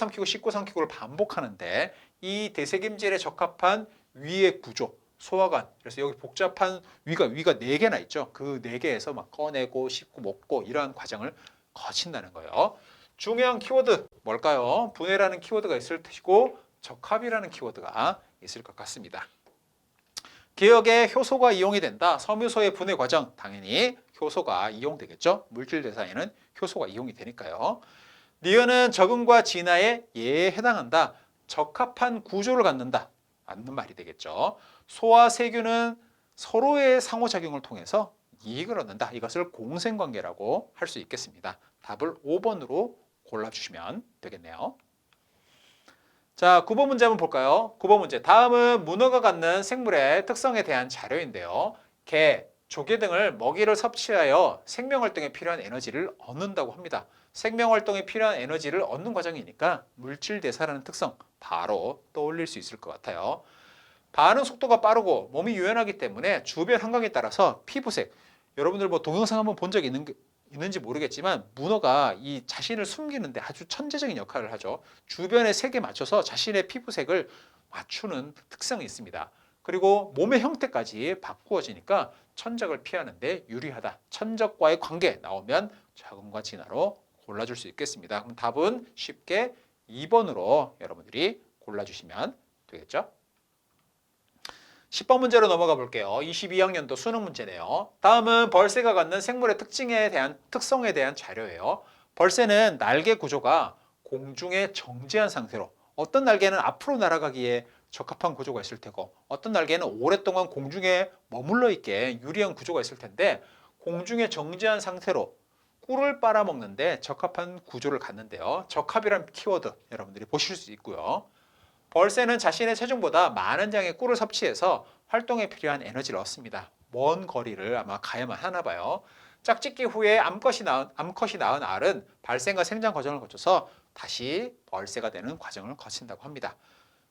[SPEAKER 1] 삼키고를 반복하는데 이 대세김질에 적합한 위의 구조, 소화관, 그래서 여기 복잡한 위가 4개나 있죠. 그 4개에서 막 꺼내고 씹고 먹고 이러한 과정을 거친다는 거예요. 중요한 키워드 뭘까요? 분해라는 키워드가 있을 테고 적합이라는 키워드가 있을 것 같습니다. 기억에 효소가 이용이 된다. 섬유소의 분해 과정 당연히 효소가 이용되겠죠. 물질 대사에는 효소가 이용이 되니까요. 니은은 적응과 진화에 예에 해당한다. 적합한 구조를 갖는다. 맞는 말이 되겠죠. 소와 세균은 서로의 상호작용을 통해서 이익을 얻는다. 이것을 공생관계라고 할 수 있겠습니다. 답을 5번으로 골라주시면 되겠네요. 자, 9번 문제 한번 볼까요? 9번 문제. 다음은 문어가 갖는 생물의 특성에 대한 자료인데요. 개, 조개 등을 먹이를 섭취하여 생명활동에 필요한 에너지를 얻는다고 합니다. 생명활동에 필요한 에너지를 얻는 과정이니까 물질대사라는 특성 바로 떠올릴 수 있을 것 같아요. 반응 속도가 빠르고 몸이 유연하기 때문에 주변 환경에 따라서 피부색, 여러분들 뭐 동영상 한번 본 적 있는지 모르겠지만 문어가 이 자신을 숨기는데 아주 천재적인 역할을 하죠. 주변의 색에 맞춰서 자신의 피부색을 맞추는 특성이 있습니다. 그리고 몸의 형태까지 바꾸어지니까 천적을 피하는 데 유리하다. 천적과의 관계 나오면 적응과 진화로 골라줄 수 있겠습니다. 그럼 답은 쉽게 2번으로 여러분들이 골라주시면 되겠죠. 10번 문제로 넘어가 볼게요. 22학년도 수능 문제네요. 다음은 벌새가 갖는 생물의 특성에 대한 자료예요. 벌새는 날개 구조가 공중에 정지한 상태로 어떤 날개는 앞으로 날아가기에 적합한 구조가 있을 테고 어떤 날개는 오랫동안 공중에 머물러 있게 유리한 구조가 있을 텐데 공중에 정지한 상태로 꿀을 빨아먹는데 적합한 구조를 갖는데요. 적합이란 키워드 여러분들이 보실 수 있고요. 벌새는 자신의 체중보다 많은 양의 꿀을 섭취해서 활동에 필요한 에너지를 얻습니다. 먼 거리를 아마 가야만 하나 봐요. 짝짓기 후에 암컷이 낳은 알은 발생과 생장 과정을 거쳐서 다시 벌새가 되는 과정을 거친다고 합니다.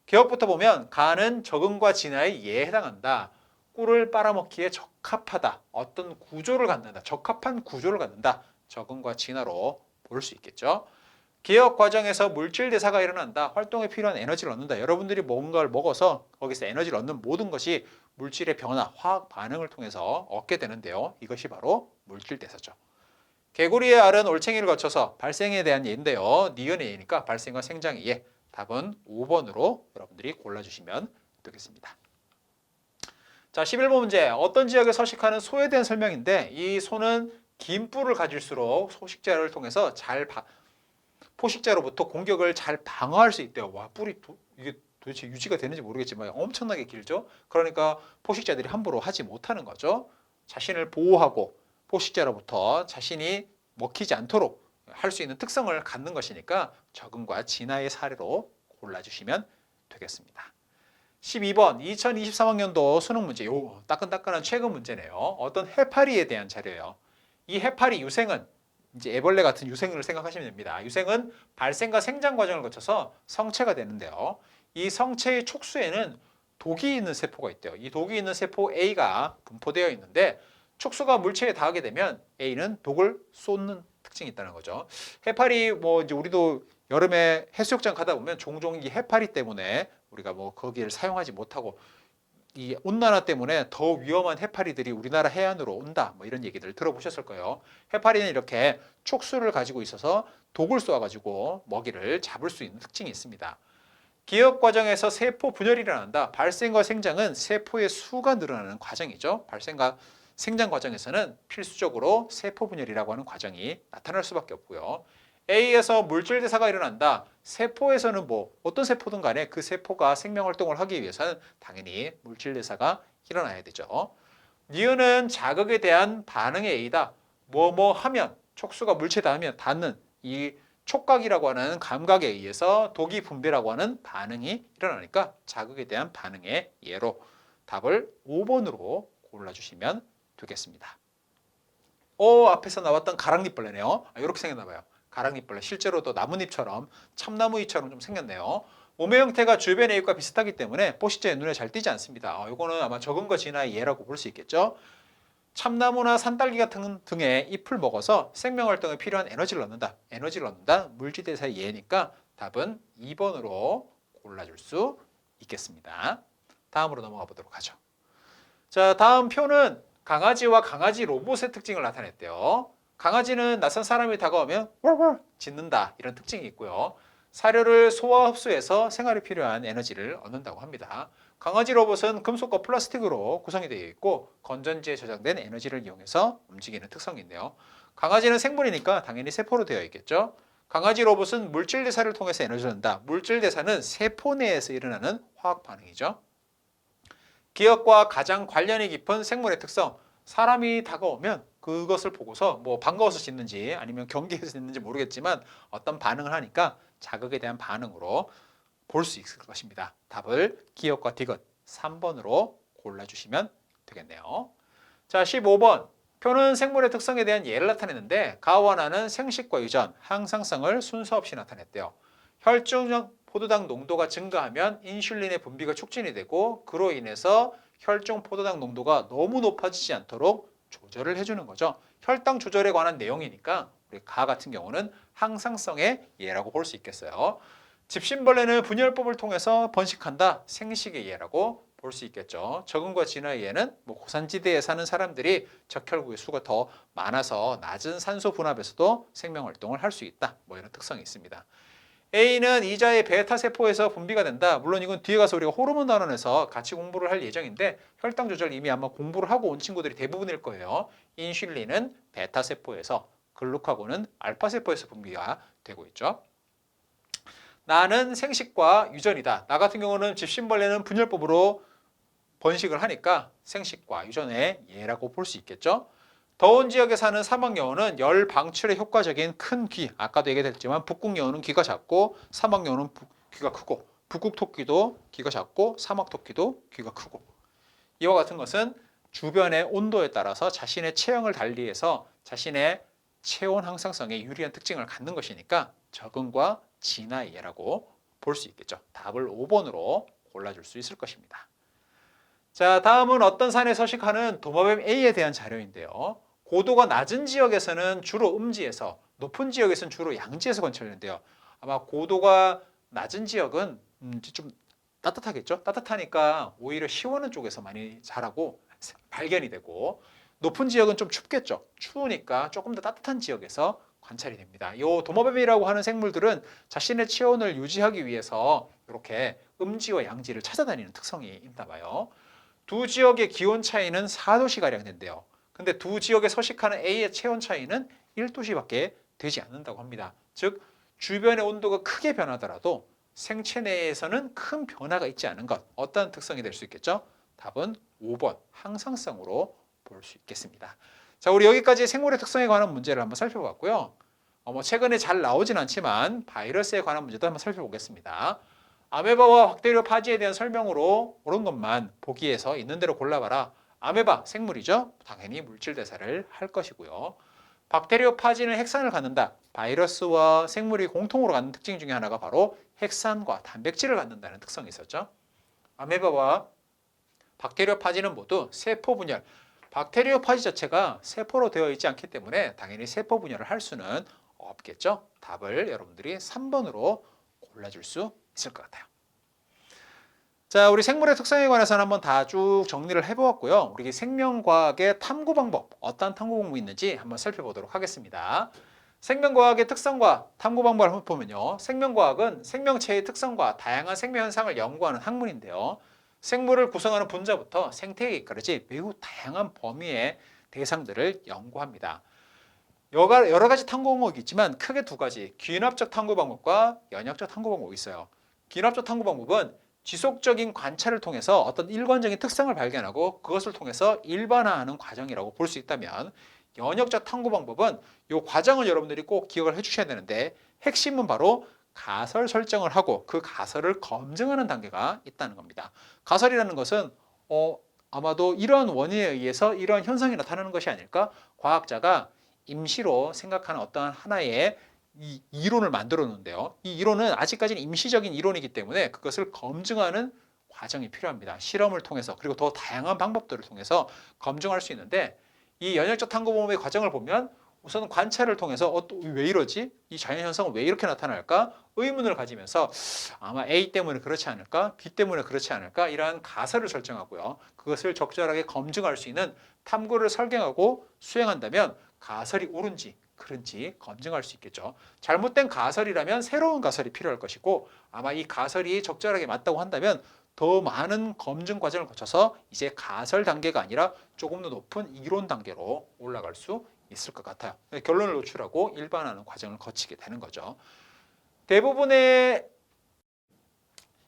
[SPEAKER 1] 기억부터 보면 간은 적응과 진화에 예에 해당한다. 꿀을 빨아먹기에 적합하다. 어떤 구조를 갖는다. 적합한 구조를 갖는다. 적응과 진화로 볼 수 있겠죠. 기억 과정에서 물질 대사가 일어난다. 활동에 필요한 에너지를 얻는다. 여러분들이 뭔가를 먹어서 거기서 에너지를 얻는 모든 것이 물질의 변화, 화학 반응을 통해서 얻게 되는데요. 이것이 바로 물질 대사죠. 개구리의 알은 올챙이를 거쳐서 발생에 대한 예인데요. 니은의 예니까 발생과 생장의 예. 답은 5번으로 여러분들이 골라주시면 되겠습니다. 자, 11번 문제. 어떤 지역에 서식하는 소에 대한 설명인데 이 소는 긴 뿔을 가질수록 포식자를 통해서 포식자로부터 공격을 잘 방어할 수 있대요. 와, 뿔이 이게 도대체 유지가 되는지 모르겠지만 엄청나게 길죠. 그러니까 포식자들이 함부로 하지 못하는 거죠. 자신을 보호하고 포식자로부터 자신이 먹히지 않도록 할 수 있는 특성을 갖는 것이니까 적응과 진화의 사례로 골라주시면 되겠습니다. 12번 2023학년도 수능 문제, 요 따끈따끈한 최근 문제네요. 어떤 해파리에 대한 자료예요. 이 해파리 유생은 이제 애벌레 같은 유생을 생각하시면 됩니다. 유생은 발생과 생장 과정을 거쳐서 성체가 되는데요. 이 성체의 촉수에는 독이 있는 세포가 있대요. 이 독이 있는 세포 A가 분포되어 있는데 촉수가 물체에 닿게 되면 A는 독을 쏟는 특징이 있다는 거죠. 해파리 이제 우리도 여름에 해수욕장 가다 보면 종종 이 해파리 때문에 우리가 거기를 사용하지 못하고 이 온난화 때문에 더 위험한 해파리들이 우리나라 해안으로 온다. 이런 얘기들 들어보셨을 거예요. 해파리는 이렇게 촉수를 가지고 있어서 독을 쏘아가지고 먹이를 잡을 수 있는 특징이 있습니다. 기억 과정에서 세포 분열이 일어난다. 발생과 생장은 세포의 수가 늘어나는 과정이죠. 발생과 생장 과정에서는 필수적으로 세포 분열이라고 하는 과정이 나타날 수밖에 없고요. A에서 물질 대사가 일어난다. 세포에서는 어떤 세포든 간에 그 세포가 생명 활동을 하기 위해서는 당연히 물질 대사가 일어나야 되죠. 니은은 자극에 대한 반응의 A다. 하면 촉수가 물체에 닿는 이 촉각이라고 하는 감각에 의해서 독이 분비라고 하는 반응이 일어나니까 자극에 대한 반응의 예로 답을 5번으로 골라주시면 되겠습니다. 앞에서 나왔던 가랑잎벌레네요. 이렇게 생겼나 봐요. 가랑잎벌레 실제로도 나뭇잎처럼 참나무잎처럼 좀 생겼네요. 몸의 형태가 주변의 잎과 비슷하기 때문에 포식자의 눈에 잘 띄지 않습니다. 이거는 아마 적응과 진화의 예라고 볼 수 있겠죠. 참나무나 산딸기 같은 등의 잎을 먹어서 생명활동에 필요한 에너지를 얻는다. 물질대사의 예니까 답은 2번으로 골라줄 수 있겠습니다. 다음으로 넘어가 보도록 하죠. 자, 다음 표는 강아지와 강아지 로봇의 특징을 나타냈대요. 강아지는 낯선 사람이 다가오면 짖는다 이런 특징이 있고요. 사료를 소화 흡수해서 생활에 필요한 에너지를 얻는다고 합니다. 강아지 로봇은 금속과 플라스틱으로 구성이 되어 있고 건전지에 저장된 에너지를 이용해서 움직이는 특성이 있네요. 강아지는 생물이니까 당연히 세포로 되어 있겠죠. 강아지 로봇은 물질 대사를 통해서 에너지를 얻는다. 물질 대사는 세포 내에서 일어나는 화학 반응이죠. 기억과 가장 관련이 깊은 생물의 특성. 사람이 다가오면 그것을 보고서 반가워서 짖는지 아니면 경계해서 짖는지 모르겠지만 어떤 반응을 하니까 자극에 대한 반응으로 볼 수 있을 것입니다. 답을 기억과 디귿 3번으로 골라주시면 되겠네요. 자, 15번. 표는 생물의 특성에 대한 예를 나타냈는데 가와 나는 생식과 유전, 항상성을 순서 없이 나타냈대요. 혈중 포도당 농도가 증가하면 인슐린의 분비가 촉진이 되고 그로 인해서 혈중 포도당 농도가 너무 높아지지 않도록 조절을 해주는 거죠. 혈당 조절에 관한 내용이니까 우리 가 같은 경우는 항상성의 예라고 볼 수 있겠어요. 집신벌레는 분열법을 통해서 번식한다. 생식의 예라고 볼 수 있겠죠. 적응과 진화의 예는 고산지대에 사는 사람들이 적혈구의 수가 더 많아서 낮은 산소 분압에서도 생명활동을 할 수 있다. 이런 특성이 있습니다. A는 이자의 베타 세포에서 분비가 된다. 물론 이건 뒤에 가서 우리가 호르몬 단원에서 같이 공부를 할 예정인데 혈당 조절 이미 아마 공부를 하고 온 친구들이 대부분일 거예요. 인슐린은 베타 세포에서, 글루카곤은 알파 세포에서 분비가 되고 있죠. 나는 생식과 유전이다. 나 같은 경우는 집신벌레는 분열법으로 번식을 하니까 생식과 유전의 예라고 볼 수 있겠죠. 더운 지역에 사는 사막여우는 열 방출에 효과적인 큰 귀, 아까도 얘기했지만 북극여우는 귀가 작고 사막여우는 귀가 크고 북극토끼도 귀가 작고 사막토끼도 귀가 크고 이와 같은 것은 주변의 온도에 따라서 자신의 체형을 달리해서 자신의 체온 항상성에 유리한 특징을 갖는 것이니까 적응과 진화의 예라고 볼 수 있겠죠. 답을 5번으로 골라줄 수 있을 것입니다. 자, 다음은 어떤 산에 서식하는 도마뱀 A에 대한 자료인데요. 고도가 낮은 지역에서는 주로 음지에서, 높은 지역에서는 주로 양지에서 관찰되는데요. 아마 고도가 낮은 지역은 좀 따뜻하겠죠? 따뜻하니까 오히려 시원한 쪽에서 많이 자라고 발견이 되고, 높은 지역은 좀 춥겠죠? 추우니까 조금 더 따뜻한 지역에서 관찰이 됩니다. 이 도마뱀이라고 하는 생물들은 자신의 체온을 유지하기 위해서 이렇게 음지와 양지를 찾아다니는 특성이 있나 봐요. 두 지역의 기온 차이는 4도씨가량 된대요. 근데 두 지역에 서식하는 A의 체온 차이는 1도씨밖에 되지 않는다고 합니다. 즉, 주변의 온도가 크게 변하더라도 생체 내에서는 큰 변화가 있지 않은 것. 어떤 특성이 될 수 있겠죠? 답은 5번, 항상성으로 볼 수 있겠습니다. 자, 우리 여기까지 생물의 특성에 관한 문제를 한번 살펴봤고요. 최근에 잘 나오진 않지만 바이러스에 관한 문제도 한번 살펴보겠습니다. 아메바와 박테리오 파지에 대한 설명으로 옳은 것만 보기에서 있는 대로 골라봐라. 아메바 생물이죠. 당연히 물질 대사를 할 것이고요. 박테리오 파지는 핵산을 갖는다. 바이러스와 생물이 공통으로 갖는 특징 중에 하나가 바로 핵산과 단백질을 갖는다는 특성이 있었죠. 아메바와 박테리오 파지는 모두 세포 분열. 박테리오 파지 자체가 세포로 되어 있지 않기 때문에 당연히 세포 분열을 할 수는 없겠죠. 답을 여러분들이 3번으로 골라줄 수 있을 것 같아요. 자, 우리 생물의 특성에 관해서는 한번 다 쭉 정리를 해보았고요. 우리 생명과학의 탐구 방법, 어떤 탐구 방법이 있는지 한번 살펴보도록 하겠습니다. 생명과학의 특성과 탐구 방법을 한번 보면요. 생명과학은 생명체의 특성과 다양한 생명 현상을 연구하는 학문인데요. 생물을 구성하는 분자부터 생태계에 이르지 매우 다양한 범위의 대상들을 연구합니다. 여러 가지 탐구 방법이 있지만 크게 두 가지, 귀납적 탐구 방법과 연역적 탐구 방법이 있어요. 귀납적 탐구 방법은 지속적인 관찰을 통해서 어떤 일관적인 특성을 발견하고 그것을 통해서 일반화하는 과정이라고 볼 수 있다면, 연역적 탐구 방법은 이 과정을 여러분들이 꼭 기억을 해주셔야 되는데, 핵심은 바로 가설 설정을 하고 그 가설을 검증하는 단계가 있다는 겁니다. 가설이라는 것은 아마도 이러한 원인에 의해서 이러한 현상이 나타나는 것이 아닐까? 과학자가 임시로 생각하는 어떠한 하나의 이 이론을 만들어 놓는데요. 이 이론은 아직까지는 임시적인 이론이기 때문에 그것을 검증하는 과정이 필요합니다. 실험을 통해서, 그리고 더 다양한 방법들을 통해서 검증할 수 있는데, 이 연역적 탐구 방법의 과정을 보면 우선 관찰을 통해서 왜 이러지? 이 자연현상은 왜 이렇게 나타날까? 의문을 가지면서 아마 A 때문에 그렇지 않을까? B 때문에 그렇지 않을까? 이러한 가설을 설정하고요. 그것을 적절하게 검증할 수 있는 탐구를 설계하고 수행한다면 가설이 옳은지 그런지 검증할 수 있겠죠. 잘못된 가설이라면 새로운 가설이 필요할 것이고, 아마 이 가설이 적절하게 맞다고 한다면 더 많은 검증 과정을 거쳐서 이제 가설 단계가 아니라 조금 더 높은 이론 단계로 올라갈 수 있을 것 같아요. 결론을 노출하고 일반화하는 과정을 거치게 되는 거죠. 대부분의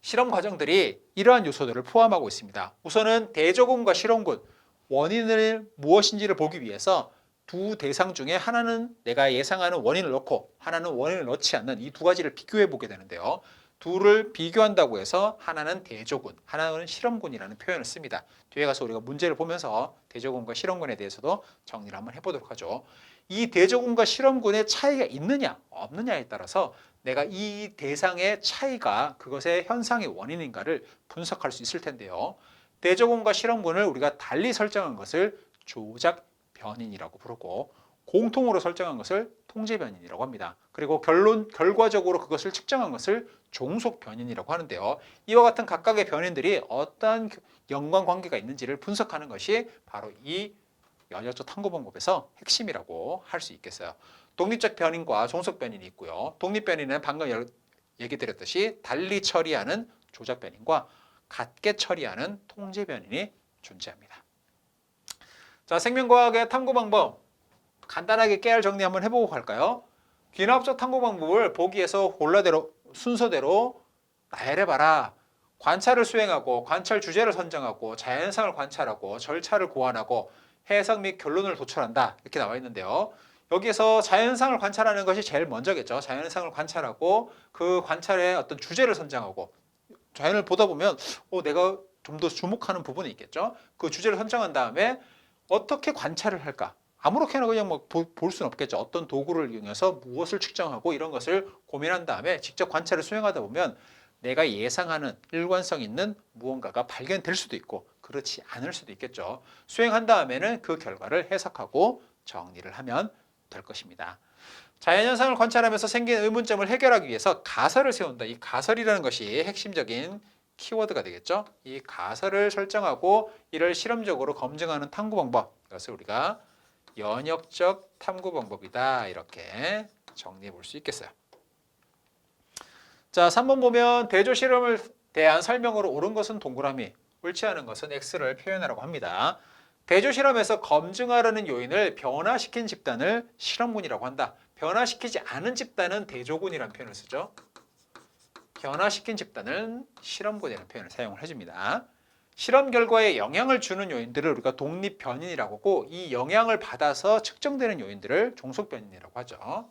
[SPEAKER 1] 실험 과정들이 이러한 요소들을 포함하고 있습니다. 우선은 대조군과 실험군, 원인을 무엇인지를 보기 위해서 두 대상 중에 하나는 내가 예상하는 원인을 넣고 하나는 원인을 넣지 않는 이 두 가지를 비교해 보게 되는데요. 둘을 비교한다고 해서 하나는 대조군, 하나는 실험군이라는 표현을 씁니다. 뒤에 가서 우리가 문제를 보면서 대조군과 실험군에 대해서도 정리를 한번 해보도록 하죠. 이 대조군과 실험군의 차이가 있느냐 없느냐에 따라서 내가 이 대상의 차이가 그것의 현상의 원인인가를 분석할 수 있을 텐데요. 대조군과 실험군을 우리가 달리 설정한 것을 조작 변인이라고 부르고, 공통으로 설정한 것을 통제 변인이라고 합니다. 그리고 결과적으로 그것을 측정한 것을 종속 변인이라고 하는데요. 이와 같은 각각의 변인들이 어떠한 연관관계가 있는지를 분석하는 것이 바로 이 연역적 탐구 방법에서 핵심이라고 할 수 있겠어요. 독립적 변인과 종속 변인이 있고요. 독립 변인은 방금 얘기 드렸듯이 달리 처리하는 조작 변인과 같게 처리하는 통제 변인이 존재합니다. 자, 생명과학의 탐구 방법 간단하게 깨알 정리 한번 해보고 갈까요? 귀납적 탐구 방법을 보기에서 순서대로 나열해봐라. 관찰을 수행하고 관찰 주제를 선정하고 자연상을 관찰하고 절차를 고안하고 해석 및 결론을 도출한다. 이렇게 나와 있는데요. 여기에서 자연상을 관찰하는 것이 제일 먼저겠죠. 자연상을 관찰하고 그 관찰의 어떤 주제를 선정하고, 자연을 보다 보면 내가 좀 더 주목하는 부분이 있겠죠. 그 주제를 선정한 다음에 어떻게 관찰을 할까? 아무렇게나 그냥 뭐 볼 수는 없겠죠. 어떤 도구를 이용해서 무엇을 측정하고 이런 것을 고민한 다음에 직접 관찰을 수행하다 보면 내가 예상하는 일관성 있는 무언가가 발견될 수도 있고 그렇지 않을 수도 있겠죠. 수행한 다음에는 그 결과를 해석하고 정리를 하면 될 것입니다. 자연현상을 관찰하면서 생긴 의문점을 해결하기 위해서 가설을 세운다. 이 가설이라는 것이 핵심적인 키워드가 되겠죠. 이 가설을 설정하고 이를 실험적으로 검증하는 탐구 방법, 이것을 우리가 연역적 탐구 방법이다. 이렇게 정리해 볼 수 있겠어요. 자, 3번 보면 대조 실험을 대한 설명으로 옳은 것은 동그라미, 옳지 않은 것은 X를 표현하라고 합니다. 대조 실험에서 검증하려는 요인을 변화시킨 집단을 실험군이라고 한다. 변화시키지 않은 집단은 대조군이라는 표현을 쓰죠. 변화시킨 집단은 실험군이라는 표현을 사용을 해줍니다. 실험 결과에 영향을 주는 요인들을 우리가 독립 변인이라고 하고 이 영향을 받아서 측정되는 요인들을 종속 변인이라고 하죠.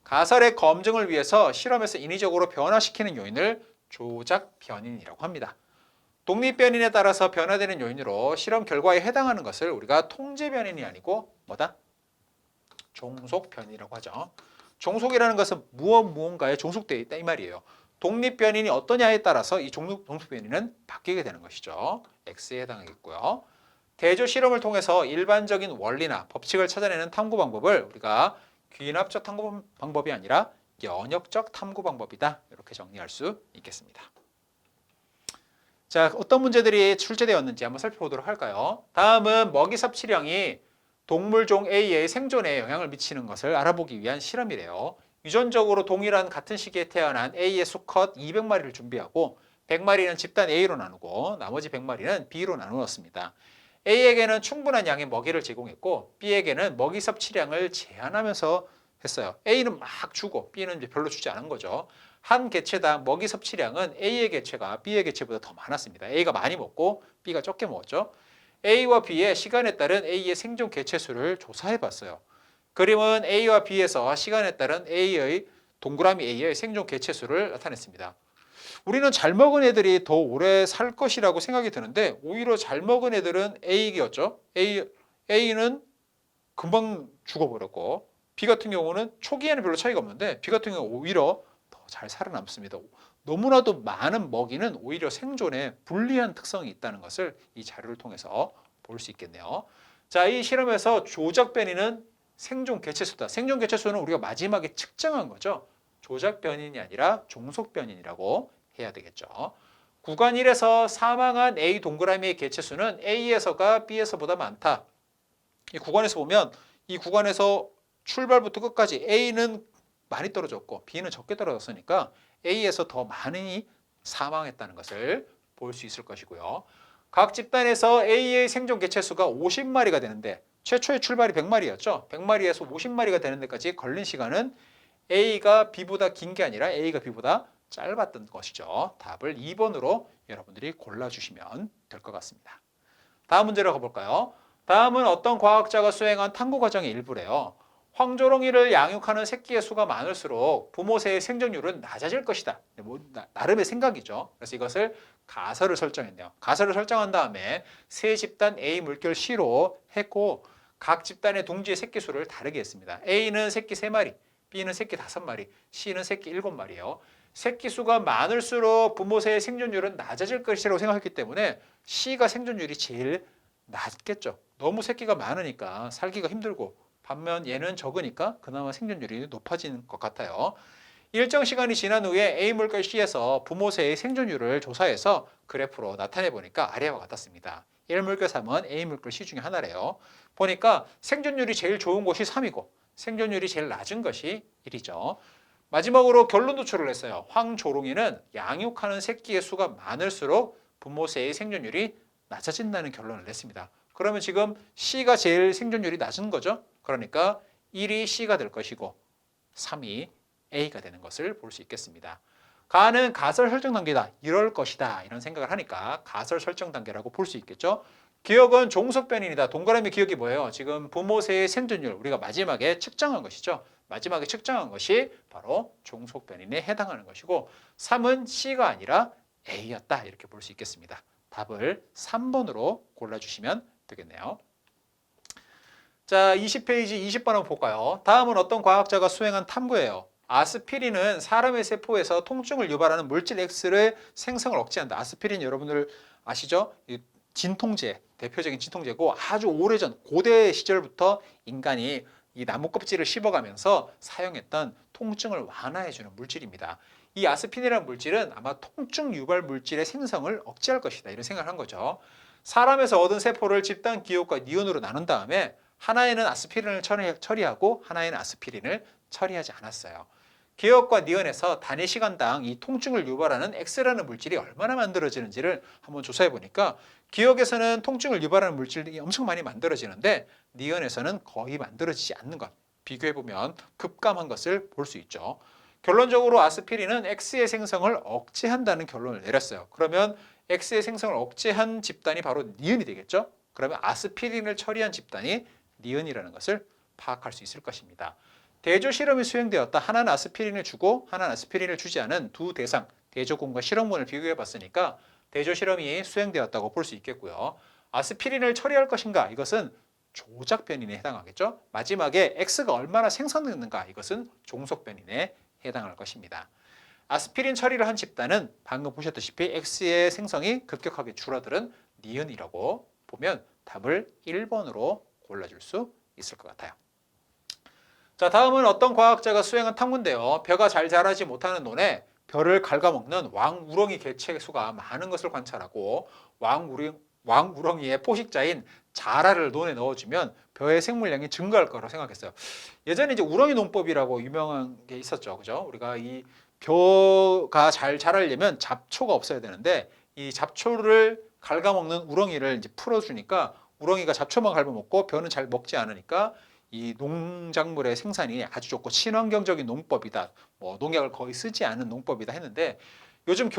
[SPEAKER 1] 가설의 검증을 위해서 실험에서 인위적으로 변화시키는 요인을 조작 변인이라고 합니다. 독립 변인에 따라서 변화되는 요인으로 실험 결과에 해당하는 것을 우리가 통제 변인이 아니고 뭐다? 종속 변인이라고 하죠. 종속이라는 것은 무언가에 종속되어 있다 이 말이에요. 독립 변인이 어떠냐에 따라서 이 종속 변인은 바뀌게 되는 것이죠. X에 해당하겠고요. 대조 실험을 통해서 일반적인 원리나 법칙을 찾아내는 탐구 방법을 우리가 귀납적 탐구 방법이 아니라 연역적 탐구 방법이다. 이렇게 정리할 수 있겠습니다. 자, 어떤 문제들이 출제되었는지 한번 살펴보도록 할까요? 다음은 먹이 섭취량이 동물종 A의 생존에 영향을 미치는 것을 알아보기 위한 실험이래요. 유전적으로 동일한 같은 시기에 태어난 A의 수컷 200마리를 준비하고 100마리는 집단 A로 나누고 나머지 100마리는 B로 나누었습니다. A에게는 충분한 양의 먹이를 제공했고 B에게는 먹이 섭취량을 제한하면서 했어요. A는 막 주고 B는 별로 주지 않은 거죠. 한 개체당 먹이 섭취량은 A의 개체가 B의 개체보다 더 많았습니다. A가 많이 먹고 B가 적게 먹었죠. A와 B의 시간에 따른 A의 생존 개체 수를 조사해 봤어요. 그림은 A와 B에서 시간에 따른 A의 동그라미 A의 생존 개체 수를 나타냈습니다. 우리는 잘 먹은 애들이 더 오래 살 것이라고 생각이 드는데 오히려 잘 먹은 애들은 A였죠. A는 금방 죽어버렸고 B 같은 경우는 초기에는 별로 차이가 없는데 B 같은 경우는 오히려 더 잘 살아남습니다. 너무나도 많은 먹이는 오히려 생존에 불리한 특성이 있다는 것을 이 자료를 통해서 볼 수 있겠네요. 자, 이 실험에서 조작 변이는 생존 개체수다. 생존 개체수는 우리가 마지막에 측정한 거죠. 조작 변인이 아니라 종속 변인이라고 해야 되겠죠. 구간 1에서 사망한 A 동그라미의 개체수는 A에서가 B에서보다 많다. 이 구간에서 보면 이 구간에서 출발부터 끝까지 A는 많이 떨어졌고 B는 적게 떨어졌으니까 A에서 더 많이 사망했다는 것을 볼 수 있을 것이고요. 각 집단에서 A의 생존 개체수가 50마리가 되는데 최초의 출발이 100마리였죠. 100마리에서 50마리가 되는 데까지 걸린 시간은 A가 B보다 긴 게 아니라 A가 B보다 짧았던 것이죠. 답을 2번으로 여러분들이 골라주시면 될 것 같습니다. 다음 문제로 가볼까요? 다음은 어떤 과학자가 수행한 탐구 과정의 일부래요. 황조롱이를 양육하는 새끼의 수가 많을수록 부모 새의 생존율은 낮아질 것이다. 나름의 생각이죠. 그래서 이것을 가설을 설정했네요. 가설을 설정한 다음에 새 집단 A 물결 C로 했고 각 집단의 둥지의 새끼 수를 다르게 했습니다. A는 새끼 3마리, B는 새끼 5마리, C는 새끼 7마리예요. 새끼 수가 많을수록 부모 새의 생존율은 낮아질 것이라고 생각했기 때문에 C가 생존율이 제일 낮겠죠. 너무 새끼가 많으니까 살기가 힘들고 반면 얘는 적으니까 그나마 생존율이 높아지는 것 같아요. 일정 시간이 지난 후에 A 물결 C에서 부모 새의 생존율을 조사해서 그래프로 나타내 보니까 아래와 같았습니다. 1 물결 3은 A 물결 C 중에 하나래요. 보니까 생존율이 제일 좋은 곳이 3이고 생존율이 제일 낮은 것이 1이죠. 마지막으로 결론 도출을 했어요. 황조롱이는 양육하는 새끼의 수가 많을수록 부모 새의 생존율이 낮아진다는 결론을 냈습니다. 그러면 지금 C가 제일 생존율이 낮은 거죠. 그러니까 1이 C가 될 것이고 3이 A가 되는 것을 볼 수 있겠습니다. 가는 가설 설정 단계다. 이럴 것이다. 이런 생각을 하니까 가설 설정 단계라고 볼 수 있겠죠. 기억은 종속 변인이다. 동그라미 기억이 뭐예요? 지금 부모 새의 생존율 우리가 마지막에 측정한 것이죠. 마지막에 측정한 것이 바로 종속 변인에 해당하는 것이고 3은 C가 아니라 A였다. 이렇게 볼 수 있겠습니다. 답을 3번으로 골라주시면 되겠네요. 자, 20페이지 20번 한번 볼까요? 다음은 어떤 과학자가 수행한 탐구예요. 아스피린은 사람의 세포에서 통증을 유발하는 물질 X의 생성을 억제한다. 아스피린 여러분들 아시죠? 이 진통제, 대표적인 진통제고 아주 오래전 고대 시절부터 인간이 이 나무 껍질을 씹어가면서 사용했던 통증을 완화해주는 물질입니다. 이 아스피린이라는 물질은 아마 통증 유발 물질의 생성을 억제할 것이다. 이런 생각을 한 거죠. 사람에서 얻은 세포를 집단 기억과 니온으로 나눈 다음에 하나에는 아스피린을 처리하고 하나에는 아스피린을 처리하지 않았어요. 기억과 니온에서 단위 시간당 이 통증을 유발하는 X라는 물질이 얼마나 만들어지는지를 한번 조사해 보니까 기억에서는 통증을 유발하는 물질이 엄청 많이 만들어지는데 니온에서는 거의 만들어지지 않는 것. 비교해 보면 급감한 것을 볼 수 있죠. 결론적으로 아스피린은 X의 생성을 억제한다는 결론을 내렸어요. 그러면 X의 생성을 억제한 집단이 바로 니온이 되겠죠. 그러면 아스피린을 처리한 집단이 니온이라는 것을 파악할 수 있을 것입니다. 대조 실험이 수행되었다. 하나는 아스피린을 주고 하나는 아스피린을 주지 않은 두 대상, 대조군과 실험군을 비교해 봤으니까 대조 실험이 수행되었다고 볼 수 있겠고요. 아스피린을 처리할 것인가? 이것은 조작 변인에 해당하겠죠. 마지막에 X가 얼마나 생성됐는가? 이것은 종속 변인에 해당할 것입니다. 아스피린 처리를 한 집단은 방금 보셨다시피 X의 생성이 급격하게 줄어드는 니온이라고 보면 답을 1번으로 골라줄 수 있을 것 같아요. 자, 다음은 어떤 과학자가 수행한 탐구인데요. 벼가 잘 자라지 못하는 논에 벼를 갉아먹는 왕우렁이 개체수가 많은 것을 관찰하고 왕우렁이의 포식자인 자라를 논에 넣어주면 벼의 생물량이 증가할 거라고 생각했어요. 예전에 이제 우렁이 논법이라고 유명한 게 있었죠. 그죠? 우리가 이 벼가 잘 자라려면 잡초가 없어야 되는데 이 잡초를 갉아먹는 우렁이를 이제 풀어주니까 우렁이가 잡초만 갉아먹고 벼는 잘 먹지 않으니까 이 농작물의 생산이 아주 좋고 친환경적인 농법이다. 뭐 농약을 거의 쓰지 않은 농법이다 했는데 요즘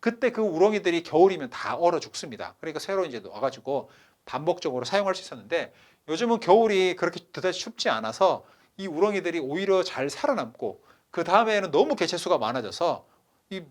[SPEAKER 1] 그때 그 우렁이들이 겨울이면 다 얼어 죽습니다. 그러니까 새로 이제 와가지고 반복적으로 사용할 수 있었는데 요즘은 겨울이 그렇게 그다지 춥지 않아서 이 우렁이들이 오히려 잘 살아남고 그 다음에는 너무 개체수가 많아져서 이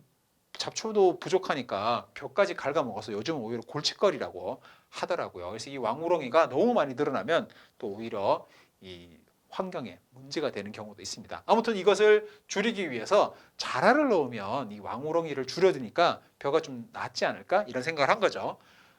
[SPEAKER 1] 잡초도 부족하니까 벼까지 갉아먹어서 요즘은 오히려 골칫거리라고 하더라고요. 그래서 이 왕우렁이가 너무 많이 늘어나면 또 오히려 이 환경에 문제가 되는 경우도 있습니다. 아무튼 이것을 줄이기 위해서 자라를 넣으면 이 왕우렁이를 줄여드니까 벼가 좀 낫지 않을까 이런 생각을 한 거죠.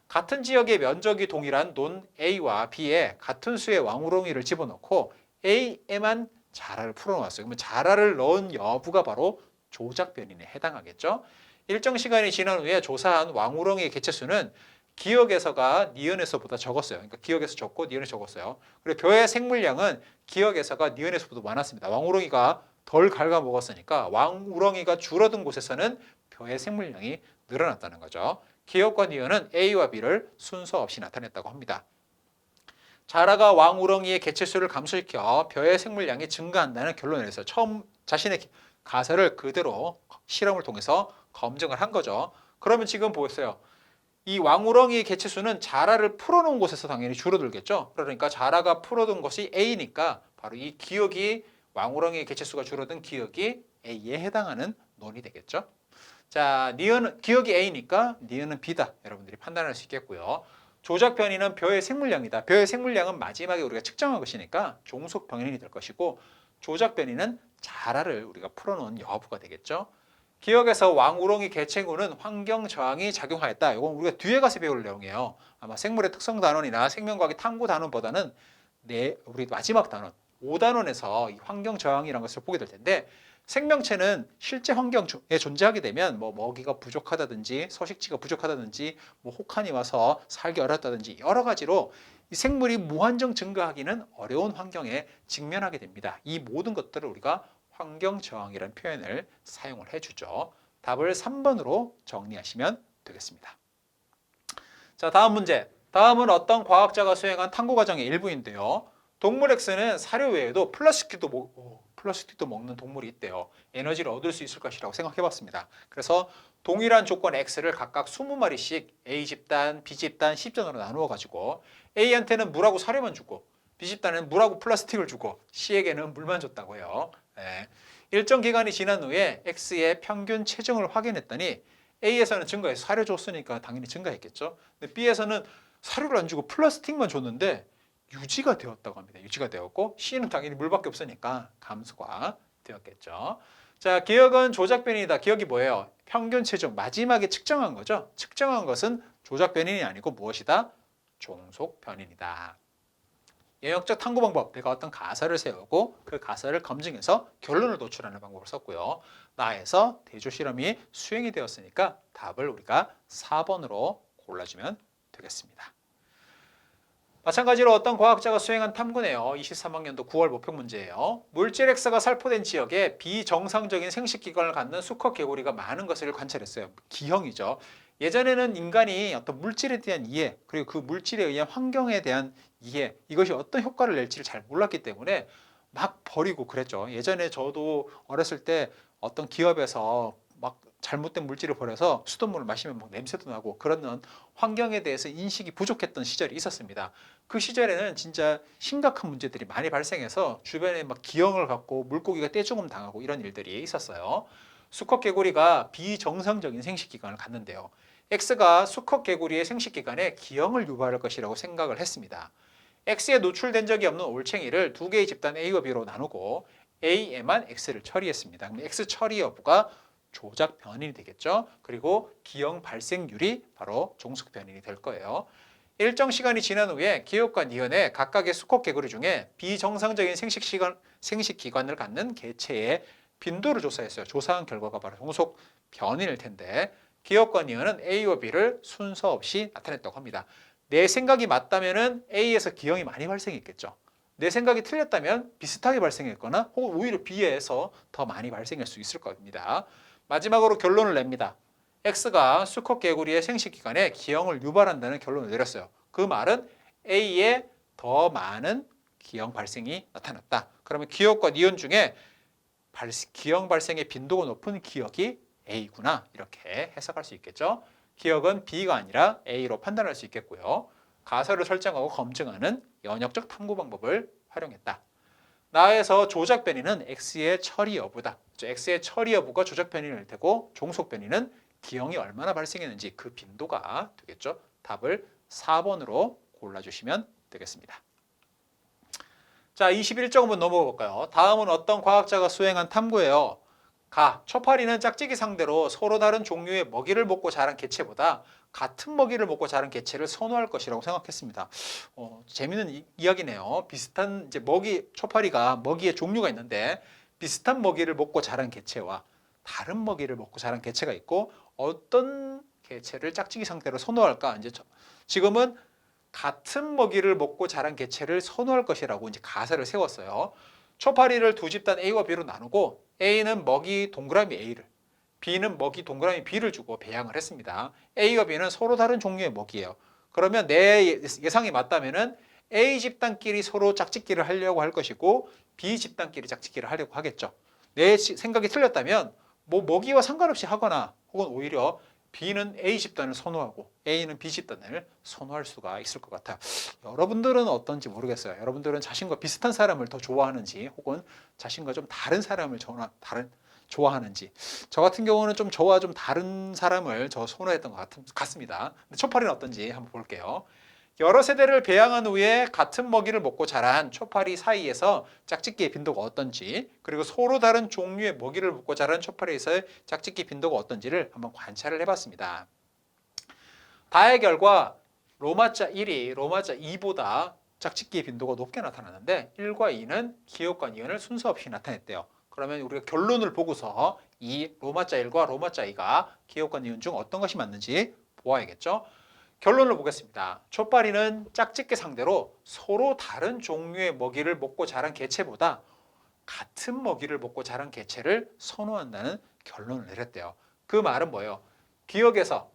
[SPEAKER 1] 같은 지역의 면적이 동일한 논 A와 B에 같은 수의 왕우렁이를 집어넣고 A에만 자라를 풀어놓았어요. 그러면 자라를 넣은 여부가 바로 조작 변인에 해당하겠죠. 일정 시간이 지난 후에 조사한 왕우렁이의 개체수는 기억에서가 니은에서보다 적었어요. 그러니까 기억에서 적고 니은에서 적었어요. 그리고 벼의 생물량은 기억에서가 니은에서보다 많았습니다. 왕우렁이가 덜 갉아먹었으니까 왕우렁이가 줄어든 곳에서는 벼의 생물량이 늘어났다는 거죠. 기억과 니은은 A와 B를 순서 없이 나타냈다고 합니다. 자라가 왕우렁이의 개체수를 감소시켜 벼의 생물량이 증가한다는 결론을 내렸어요. 처음 자신의 가설을 그대로 실험을 통해서 검증을 한 거죠. 그러면 지금 보세요. 이 왕우렁이의 개체수는 자라를 풀어놓은 곳에서 당연히 줄어들겠죠. 그러니까 자라가 풀어둔 것이 A니까 바로 이 기억이 왕우렁이의 개체수가 줄어든 기억이 A에 해당하는 논이 되겠죠. 자, 니은 기억이 A니까 니은은 B다. 여러분들이 판단할 수 있겠고요. 조작 변이는 벼의 생물량이다. 벼의 생물량은 마지막에 우리가 측정한 것이니까 종속 변인이 될 것이고 조작 변이는 자라를 우리가 풀어놓은 여부가 되겠죠. 기억에서 왕우렁이 개체군은 환경 저항이 작용하였다. 이건 우리가 뒤에 가서 배울 내용이에요. 아마 생물의 특성 단원이나 생명과학의 탐구 단원보다는 우리 마지막 단원 5단원에서 이 환경 저항이라는 것을 보게 될 텐데 생명체는 실제 환경에 존재하게 되면 뭐 먹이가 부족하다든지 서식지가 부족하다든지 뭐 혹한이 와서 살기 어렵다든지 여러 가지로 이 생물이 무한정 증가하기는 어려운 환경에 직면하게 됩니다. 이 모든 것들을 우리가 환경 저항이라는 표현을 사용을 해주죠. 답을 3번으로 정리하시면 되겠습니다. 자, 다음 문제. 다음은 어떤 과학자가 수행한 탐구 과정의 일부인데요. 동물 X는 사료 외에도 플라스틱도 먹는 동물이 있대요. 에너지를 얻을 수 있을 것이라고 생각해봤습니다. 그래서 동일한 조건 X를 각각 20마리씩 A집단, B집단, C집단으로 나누어 가지고 A한테는 물하고 사료만 주고 B집단은 물하고 플라스틱을 주고 C에게는 물만 줬다고 해요. 네. 일정 기간이 지난 후에 X의 평균 체중을 확인했더니 A에서는 증가해서 사료 줬으니까 당연히 증가했겠죠. 근데 B에서는 사료를 안 주고 플라스틱만 줬는데 유지가 되었다고 합니다. 유지가 되었고 C는 당연히 물밖에 없으니까 감소가 되었겠죠. 자, 기억은 조작 변인이다. 기억이 뭐예요? 평균 체중 마지막에 측정한 거죠. 측정한 것은 조작 변인이 아니고 무엇이다? 종속 변인이다. 영역적 탐구 방법, 내가 어떤 가설을 세우고 그 가설을 검증해서 결론을 도출하는 방법을 썼고요. 나에서 대조 실험이 수행이 되었으니까 답을 우리가 4번으로 골라주면 되겠습니다. 마찬가지로 어떤 과학자가 수행한 탐구네요. 23학년도 9월 모평 문제예요. 물질 X가 살포된 지역에 비정상적인 생식기관을 갖는 수컷 개구리가 많은 것을 관찰했어요. 기형이죠. 예전에는 인간이 어떤 물질에 대한 이해, 그리고 그 물질에 의한 환경에 대한 이해, 이것이 어떤 효과를 낼지를 잘 몰랐기 때문에 막 버리고 그랬죠. 예전에 저도 어렸을 때 어떤 기업에서 막 잘못된 물질을 버려서 수돗물을 마시면 막 냄새도 나고 그런 환경에 대해서 인식이 부족했던 시절이 있었습니다. 그 시절에는 진짜 심각한 문제들이 많이 발생해서 주변에 막 기형을 갖고 물고기가 떼죽음 당하고 이런 일들이 있었어요. 수컷 개구리가 비정상적인 생식기관을 갖는데요. X가 수컷 개구리의 생식기관에 기형을 유발할 것이라고 생각을 했습니다. X에 노출된 적이 없는 올챙이를 두 개의 집단 A와 B로 나누고 A에만 X를 처리했습니다. 그럼 X 처리 여부가 조작 변인이 되겠죠. 그리고 기형 발생률이 바로 종속 변인이 될 거예요. 일정 시간이 지난 후에 기역과 니은의 각각의 수컷 개구리 중에 비정상적인 생식기관을 갖는 개체의 빈도를 조사했어요. 조사한 결과가 바로 종속 변인일 텐데 기역과 니은은 A와 B를 순서 없이 나타냈다고 합니다. 내 생각이 맞다면 A에서 기형이 많이 발생했겠죠. 내 생각이 틀렸다면 비슷하게 발생했거나 혹은 오히려 B에서 더 많이 발생할 수 있을 겁니다. 마지막으로 결론을 냅니다. X가 수컷 개구리의 생식기관에 기형을 유발한다는 결론을 내렸어요. 그 말은 A에 더 많은 기형 발생이 나타났다. 그러면 기역과 니은 중에 기형 발생의 빈도가 높은 기역이 A구나 이렇게 해석할 수 있겠죠. 기역은 B가 아니라 A로 판단할 수 있겠고요. 가설을 설정하고 검증하는 연역적 탐구 방법을 활용했다. 나에서 조작 변이는 X의 처리 여부다. X의 처리 여부가 조작 변이일 테고 종속 변이는 기형이 얼마나 발생했는지 그 빈도가 되겠죠. 답을 4번으로 골라주시면 되겠습니다. 자, 21쪽 한번 넘어가 볼까요? 다음은 어떤 과학자가 수행한 탐구예요. 초파리는 짝짓기 상대로 서로 다른 종류의 먹이를 먹고 자란 개체보다 같은 먹이를 먹고 자란 개체를 선호할 것이라고 생각했습니다. 재미있는 이야기네요. 비슷한 이제 초파리가 먹이의 종류가 있는데 비슷한 먹이를 먹고 자란 개체와 다른 먹이를 먹고 자란 개체가 있고 어떤 개체를 짝짓기 상대로 선호할까? 이제 지금은 같은 먹이를 먹고 자란 개체를 선호할 것이라고 이제 가설을 세웠어요. 초파리를 두 집단 A와 B로 나누고 A는 먹이 동그라미 A를, B는 먹이 동그라미 B를 주고 배양을 했습니다. A와 B는 서로 다른 종류의 먹이에요. 그러면 내 예상이 맞다면은 A 집단끼리 서로 짝짓기를 하려고 할 것이고 B 집단끼리 짝짓기를 하려고 하겠죠. 내 생각이 틀렸다면 뭐 먹이와 상관없이 하거나 혹은 오히려 B는 A 집단을 선호하고 A는 B 집단을 선호할 수가 있을 것 같아요. 여러분들은 어떤지 모르겠어요. 여러분들은 자신과 비슷한 사람을 더 좋아하는지 혹은 자신과 좀 다른 사람을 좋아하는지. 저 같은 경우는 좀 저와 좀 다른 사람을 선호했던 것 같습니다. 근데 초파리는 어떤지 한번 볼게요. 여러 세대를 배양한 후에 같은 먹이를 먹고 자란 초파리 사이에서 짝짓기의 빈도가 어떤지, 그리고 서로 다른 종류의 먹이를 먹고 자란 초파리에서의 짝짓기 빈도가 어떤지를 한번 관찰을 해봤습니다. 다의 결과 로마자 1이 로마자 2보다 짝짓기의 빈도가 높게 나타나는데 1과 2는 기역과 니은을 순서 없이 나타냈대요. 그러면 우리가 결론을 보고서 이 로마자 1과 로마자 2가 기역과 니은 중 어떤 것이 맞는지 보아야겠죠. 결론을 보겠습니다. 초파리는 짝짓기 상대로 서로 다른 종류의 먹이를 먹고 자란 개체보다 같은 먹이를 먹고 자란 개체를 선호한다는 결론을 내렸대요. 그 말은 뭐예요? 기역에서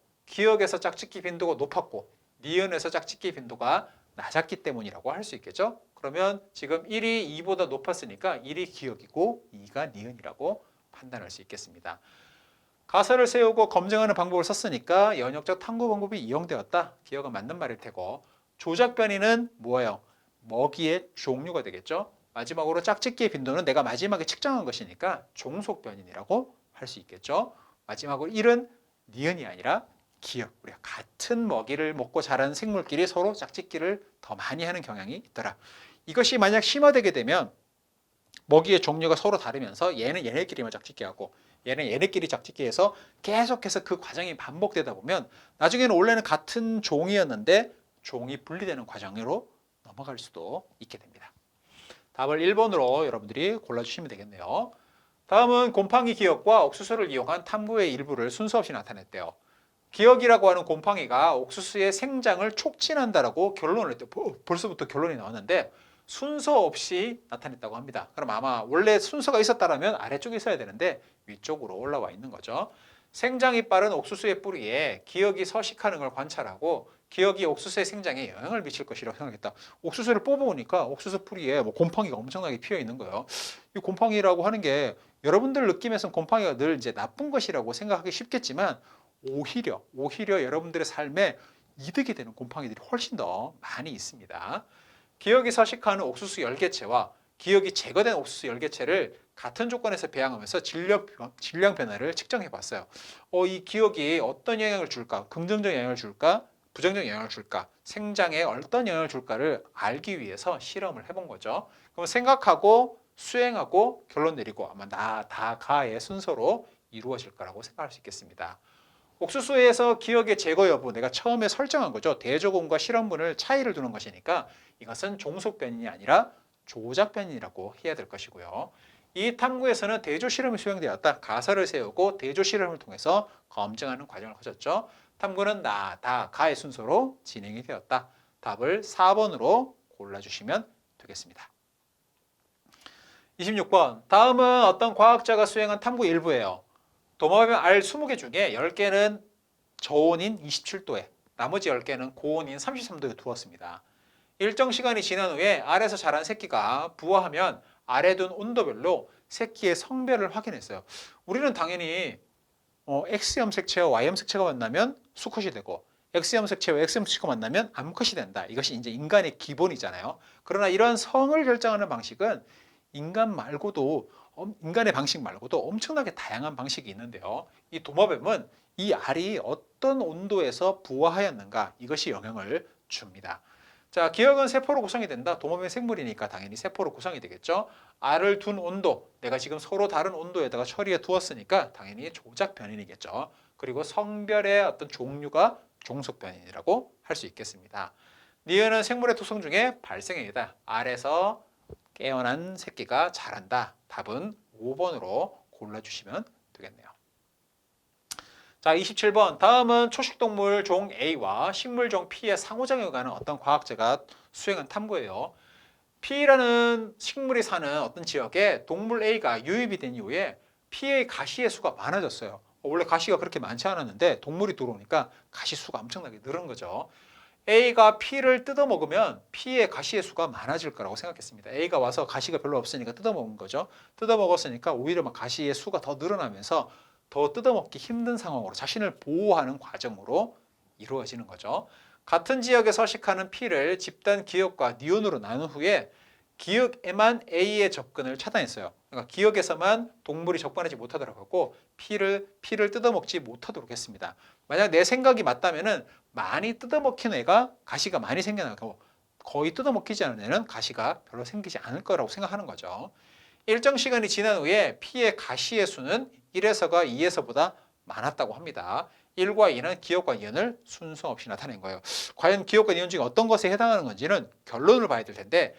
[SPEAKER 1] 짝짓기 빈도가 높았고 니은에서 짝짓기 빈도가 낮았기 때문이라고 할 수 있겠죠? 그러면 지금 1이 2보다 높았으니까 1이 기역이고 2가 니은이라고 판단할 수 있겠습니다. 가설을 세우고 검증하는 방법을 썼으니까 연역적 탐구 방법이 이용되었다. 기억은 맞는 말일 테고 조작 변이는 뭐예요? 먹이의 종류가 되겠죠. 마지막으로 짝짓기의 빈도는 내가 마지막에 측정한 것이니까 종속 변인이라고 할 수 있겠죠. 마지막으로 1은 니은이 아니라 기억, 우리가 같은 먹이를 먹고 자란 생물끼리 서로 짝짓기를 더 많이 하는 경향이 있더라. 이것이 만약 심화되게 되면 먹이의 종류가 서로 다르면서 얘는 얘네끼리만 짝짓기 하고 얘는 얘네끼리 짝짓기 해서 계속해서 그 과정이 반복되다 보면 나중에는 원래는 같은 종이었는데 종이 분리되는 과정으로 넘어갈 수도 있게 됩니다. 답을 1번으로 여러분들이 골라주시면 되겠네요. 다음은 곰팡이 기억과 옥수수를 이용한 탐구의 일부를 순서 없이 나타냈대요. 기억이라고 하는 곰팡이가 옥수수의 생장을 촉진한다라고 결론을 했대요. 벌써부터 결론이 나왔는데 순서 없이 나타냈다고 합니다. 그럼 아마 원래 순서가 있었다면 아래쪽에 있어야 되는데 위쪽으로 올라와 있는 거죠. 생장이 빠른 옥수수의 뿌리에 기억이 서식하는 걸 관찰하고 기억이 옥수수의 생장에 영향을 미칠 것이라고 생각했다. 옥수수를 뽑아보니까 옥수수 뿌리에 뭐 곰팡이가 엄청나게 피어 있는 거예요. 이 곰팡이라고 하는 게 여러분들 느낌에서는 곰팡이가 늘 이제 나쁜 것이라고 생각하기 쉽겠지만 오히려 여러분들의 삶에 이득이 되는 곰팡이들이 훨씬 더 많이 있습니다. 기억이 서식하는 옥수수 열개체와 기억이 제거된 옥수수 열개체를 같은 조건에서 배양하면서 질량 변화를 측정해 봤어요. 이 기억이 어떤 영향을 줄까? 긍정적 영향을 줄까? 부정적 영향을 줄까? 생장에 어떤 영향을 줄까를 알기 위해서 실험을 해본 거죠. 그럼 생각하고 수행하고 결론 내리고 아마 다가의 순서로 이루어질 거라고 생각할 수 있겠습니다. 옥수수에서 기억의 제거 여부 내가 처음에 설정한 거죠. 대조군과 실험군을 차이를 두는 것이니까 이것은 종속 변이이 아니라 조작 변이라고 해야 될 것이고요. 이 탐구에서는 대조 실험이 수행되었다. 가설을 세우고 대조 실험을 통해서 검증하는 과정을 거쳤죠. 탐구는 다가의 순서로 진행이 되었다. 답을 4번으로 골라주시면 되겠습니다. 26번. 다음은 어떤 과학자가 수행한 탐구 일부예요. 도마뱀 알 20개 중에 10개는 저온인 27도에 나머지 10개는 고온인 33도에 두었습니다. 일정 시간이 지난 후에 알에서 자란 새끼가 부화하면 알에 둔 온도별로 새끼의 성별을 확인했어요. 우리는 당연히 X형 색채와 Y형 색채가 만나면 수컷이 되고 X형 색채와 X형 색채가 만나면 암컷이 된다. 이것이 이제 인간의 기본이잖아요. 그러나 이런 성을 결정하는 방식은 인간의 방식 말고도 엄청나게 다양한 방식이 있는데요. 이 도마뱀은 이 알이 어떤 온도에서 부화하였는가 이것이 영향을 줍니다. 자, 기억은 세포로 구성이 된다. 도마뱀 생물이니까 당연히 세포로 구성이 되겠죠. 알을 둔 온도, 내가 지금 서로 다른 온도에다가 처리해 두었으니까 당연히 조작 변인이겠죠. 그리고 성별의 어떤 종류가 종속 변인이라고 할 수 있겠습니다. 니은은 생물의 특성 중에 발생행위다. 알에서 깨어난 새끼가 자란다. 답은 5번으로 골라주시면 되겠네요. 자, 27번. 다음은 초식동물 종 A와 식물종 P의 상호작용에 관한 어떤 과학자가 수행한 탐구예요. P라는 식물이 사는 어떤 지역에 동물 A가 유입이 된 이후에 P의 가시의 수가 많아졌어요. 원래 가시가 그렇게 많지 않았는데 동물이 들어오니까 가시 수가 엄청나게 늘은 거죠. A가 P를 뜯어먹으면 P의 가시의 수가 많아질 거라고 생각했습니다. A가 와서 가시가 별로 없으니까 뜯어먹은 거죠. 뜯어먹었으니까 오히려 막 가시의 수가 더 늘어나면서 더 뜯어먹기 힘든 상황으로 자신을 보호하는 과정으로 이루어지는 거죠. 같은 지역에 서식하는 P를 집단 기억과 니온으로 나눈 후에 기억에만 A의 접근을 차단했어요. 그러니까 기억에서만 동물이 접근하지 못하도록 하고 P를 뜯어먹지 못하도록 했습니다. 만약 내 생각이 맞다면은 많이 뜯어먹힌 애가 가시가 많이 생겨나고 거의 뜯어먹히지 않은 애는 가시가 별로 생기지 않을 거라고 생각하는 거죠. 일정 시간이 지난 후에 P의 가시의 수는 1에서가 2에서보다 많았다고 합니다. 1과 2는 기억과 니은을 순서 없이 나타낸 거예요. 과연 기억과 니은 중에 어떤 것에 해당하는 건지는 결론을 봐야 될 텐데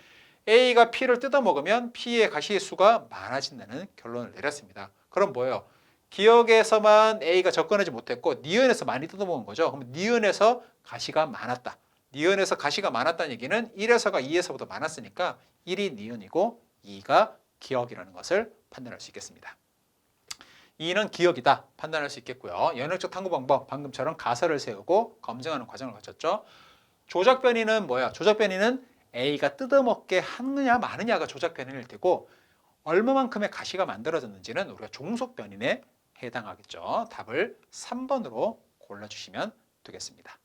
[SPEAKER 1] A가 P를 뜯어먹으면 P의 가시의 수가 많아진다는 결론을 내렸습니다. 그럼 뭐예요? 기억에서만 A가 접근하지 못했고 니은에서 많이 뜯어먹은 거죠. 그럼 니은에서 가시가 많았다. 니은에서 가시가 많았다는 얘기는 1에서가 2에서보다 많았으니까 1이 니은이고 2가 기억이라는 것을 판단할 수 있겠습니다. 2는 기억이다 판단할 수 있겠고요. 연역적 탐구 방법 방금처럼 가설을 세우고 검증하는 과정을 거쳤죠. 조작 변이는 뭐야? 조작 변이는 A가 뜯어먹게 하느냐 마느냐가 조작 변이일 테고 얼마만큼의 가시가 만들어졌는지는 우리가 종속 변이에 해당하겠죠. 답을 3번으로 골라주시면 되겠습니다.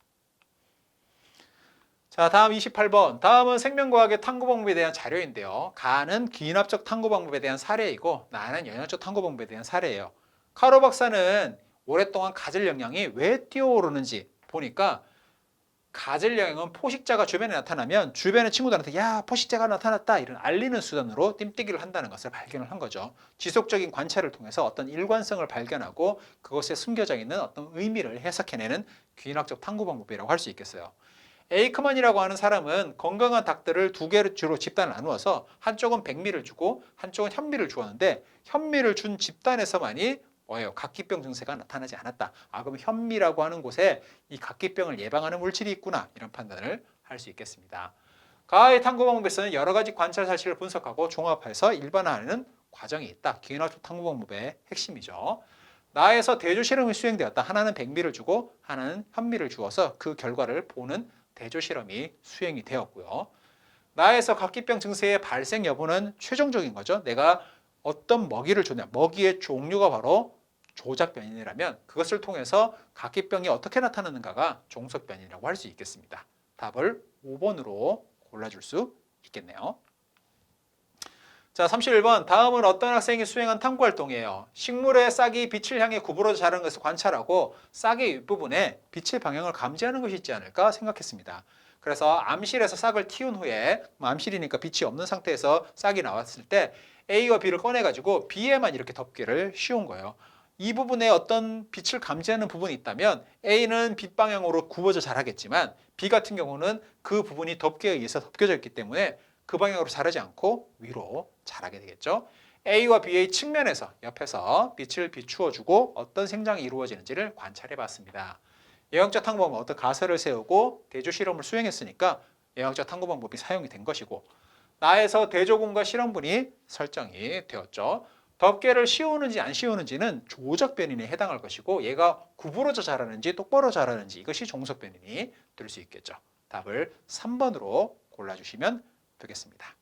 [SPEAKER 1] 자, 다음 28번. 다음은 생명과학의 탐구 방법에 대한 자료인데요. 가는 기납적 탐구 방법에 대한 사례이고 나는 연역적 탐구 방법에 대한 사례예요. 카로 박사는 오랫동안 가젤 영양이 왜 뛰어오르는지 보니까 가젤 영양은 포식자가 주변에 나타나면 주변의 친구들한테 야 포식자가 나타났다 이런 알리는 수단으로 띠뛰기를 한다는 것을 발견을 한 거죠. 지속적인 관찰을 통해서 어떤 일관성을 발견하고 그것에 숨겨져 있는 어떤 의미를 해석해내는 귀인학적 탐구 방법이라고 할 수 있겠어요. 에이크만이라고 하는 사람은 건강한 닭들을 두 개로 주로 집단을 나누어서 한쪽은 백미를 주고 한쪽은 현미를 주었는데 현미를 준 집단에서만이 뭐예요? 각기병 증세가 나타나지 않았다. 아, 그럼 현미라고 하는 곳에 이 각기병을 예방하는 물질이 있구나. 이런 판단을 할 수 있겠습니다. 가의 탐구 방법에서는 여러 가지 관찰 사실을 분석하고 종합해서 일반화하는 과정이 있다. 기인학적 탐구 방법의 핵심이죠. 나에서 대조 실험이 수행되었다. 하나는 백미를 주고 하나는 현미를 주어서 그 결과를 보는 대조 실험이 수행이 되었고요. 나에서 각기병 증세의 발생 여부는 최종적인 거죠. 내가 어떤 먹이를 줬냐. 먹이의 종류가 바로 조작 변이라면 그것을 통해서 각기병이 어떻게 나타나는가가 종속 변이라고 할 수 있겠습니다. 답을 5번으로 골라줄 수 있겠네요. 자, 31번. 다음은 어떤 학생이 수행한 탐구 활동이에요. 식물의 싹이 빛을 향해 구부러져 자라는 것을 관찰하고 싹의 윗부분에 빛의 방향을 감지하는 것이 있지 않을까 생각했습니다. 그래서 암실에서 싹을 틔운 후에 암실이니까 빛이 없는 상태에서 싹이 나왔을 때 A와 B를 꺼내가지고 B에만 이렇게 덮개를 씌운 거예요. 이 부분에 어떤 빛을 감지하는 부분이 있다면 A는 빛 방향으로 굽어져 자라겠지만 B 같은 경우는 그 부분이 덮개에 의해서 덮여져 있기 때문에 그 방향으로 자라지 않고 위로 자라게 되겠죠. A와 B의 측면에서 옆에서 빛을 비추어주고 어떤 생장이 이루어지는지를 관찰해 봤습니다. 예형적 탐구 방법은 어떤 가설을 세우고 대조 실험을 수행했으니까 예형적 탐구 방법이 사용이 된 것이고 나에서 대조군과 실험군이 설정이 되었죠. 덮개를 씌우는지 안 씌우는지는 조작 변인에 해당할 것이고 얘가 구부러져 자라는지 똑바로 자라는지 이것이 종속 변인이 될 수 있겠죠. 답을 3번으로 골라주시면 되겠습니다.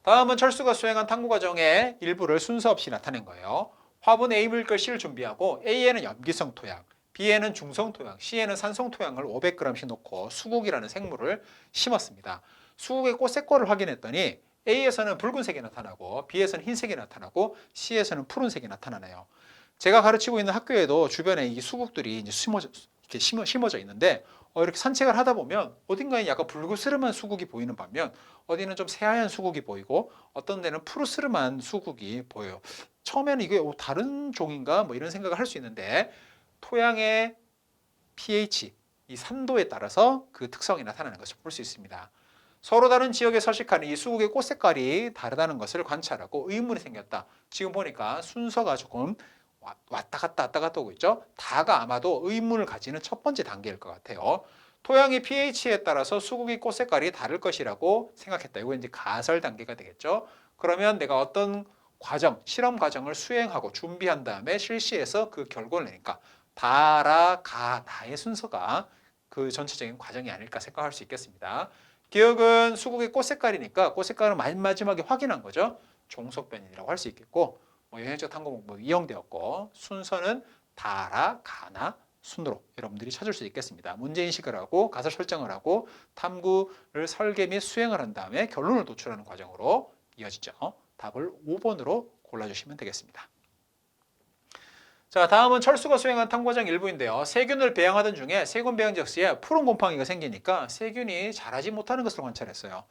[SPEAKER 1] 다음은 철수가 수행한 탐구 과정의 일부를 순서 없이 나타낸 거예요. 화분 A 물결 C를 준비하고 A에는 염기성 토양, B에는 중성 토양, C에는 산성 토양을 500g씩 넣고 수국이라는 생물을 심었습니다. 수국의 꽃색깔을 확인했더니 A에서는 붉은색이 나타나고 B에서는 흰색이 나타나고 C에서는 푸른색이 나타나네요. 제가 가르치고 있는 학교에도 주변에 이 수국들이 이제 심어져 있는데 이렇게 산책을 하다 보면 어딘가에 약간 붉으스름한 수국이 보이는 반면 어디는 좀 새하얀 수국이 보이고 어떤 데는 푸르스름한 수국이 보여요. 처음에는 이게 다른 종인가 뭐 이런 생각을 할 수 있는데 토양의 pH, 이 산도에 따라서 그 특성이 나타나는 것을 볼 수 있습니다. 서로 다른 지역에 서식하는 이 수국의 꽃 색깔이 다르다는 것을 관찰하고 의문이 생겼다. 지금 보니까 순서가 조금 왔다 갔다 오고 있죠. 다가 아마도 의문을 가지는 첫 번째 단계일 것 같아요. 토양의 pH에 따라서 수국의 꽃 색깔이 다를 것이라고 생각했다. 이거 이제 가설 단계가 되겠죠. 그러면 내가 어떤 과정, 실험 과정을 수행하고 준비한 다음에 실시해서 그 결과를 내니까 다라, 가, 나의 순서가 그 전체적인 과정이 아닐까 생각할 수 있겠습니다. 기억은 수국의 꽃 색깔이니까 꽃 색깔을 맨 마지막에 확인한 거죠. 종속 변이라고 할 수 있겠고 영양적 탐구 방법이 이용되었고 순서는 다라, 가나, 순으로 여러분들이 찾을 수 있겠습니다. 문제인식을 하고 가설 설정을 하고 탐구를 설계 및 수행을 한 다음에 결론을 도출하는 과정으로 이어지죠. 답을 5번으로 골라주시면 되겠습니다. 자, 다음은 철수가 수행한 탐구 과정 일부인데요. 세균을 배양하던 중에 세균 배양적 시에 푸른 곰팡이가 생기니까 세균이 자라지 못하는 것을 관찰했어요.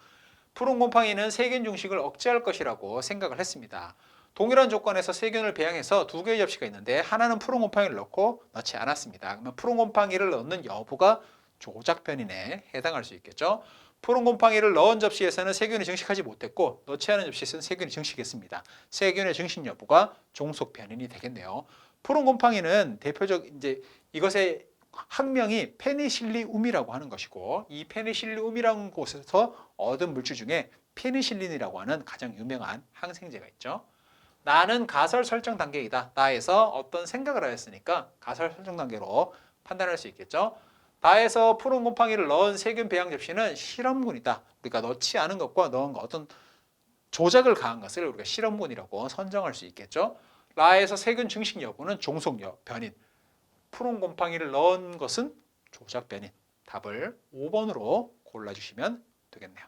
[SPEAKER 1] 푸른 곰팡이는 세균 중식을 억제할 것이라고 생각을 했습니다. 동일한 조건에서 세균을 배양해서 두 개의 접시가 있는데 하나는 푸른 곰팡이를 넣고 넣지 않았습니다. 그러면 푸른 곰팡이를 넣는 여부가 조작 변인에 해당할 수 있겠죠. 푸른 곰팡이를 넣은 접시에서는 세균이 증식하지 못했고 넣지 않은 접시에서는 세균이 증식했습니다. 세균의 증식 여부가 종속 변인이 되겠네요. 푸른 곰팡이는 대표적 이제 이것의 학명이 페니실리움이라고 하는 것이고 이 페니실리움이라는 곳에서 얻은 물질 중에 페니실린이라고 하는 가장 유명한 항생제가 있죠. 나는 가설 설정 단계이다. 나에서 어떤 생각을 하였으니까 가설 설정 단계로 판단할 수 있겠죠. 나에서 푸른 곰팡이를 넣은 세균 배양 접시는 실험군이다. 우리가 넣지 않은 것과 넣은 것 어떤 조작을 가한 것을 우리가 실험군이라고 선정할 수 있겠죠. 나에서 세균 증식 여부는 종속 변인. 푸른 곰팡이를 넣은 것은 조작 변인. 답을 5번으로 골라주시면 되겠네요.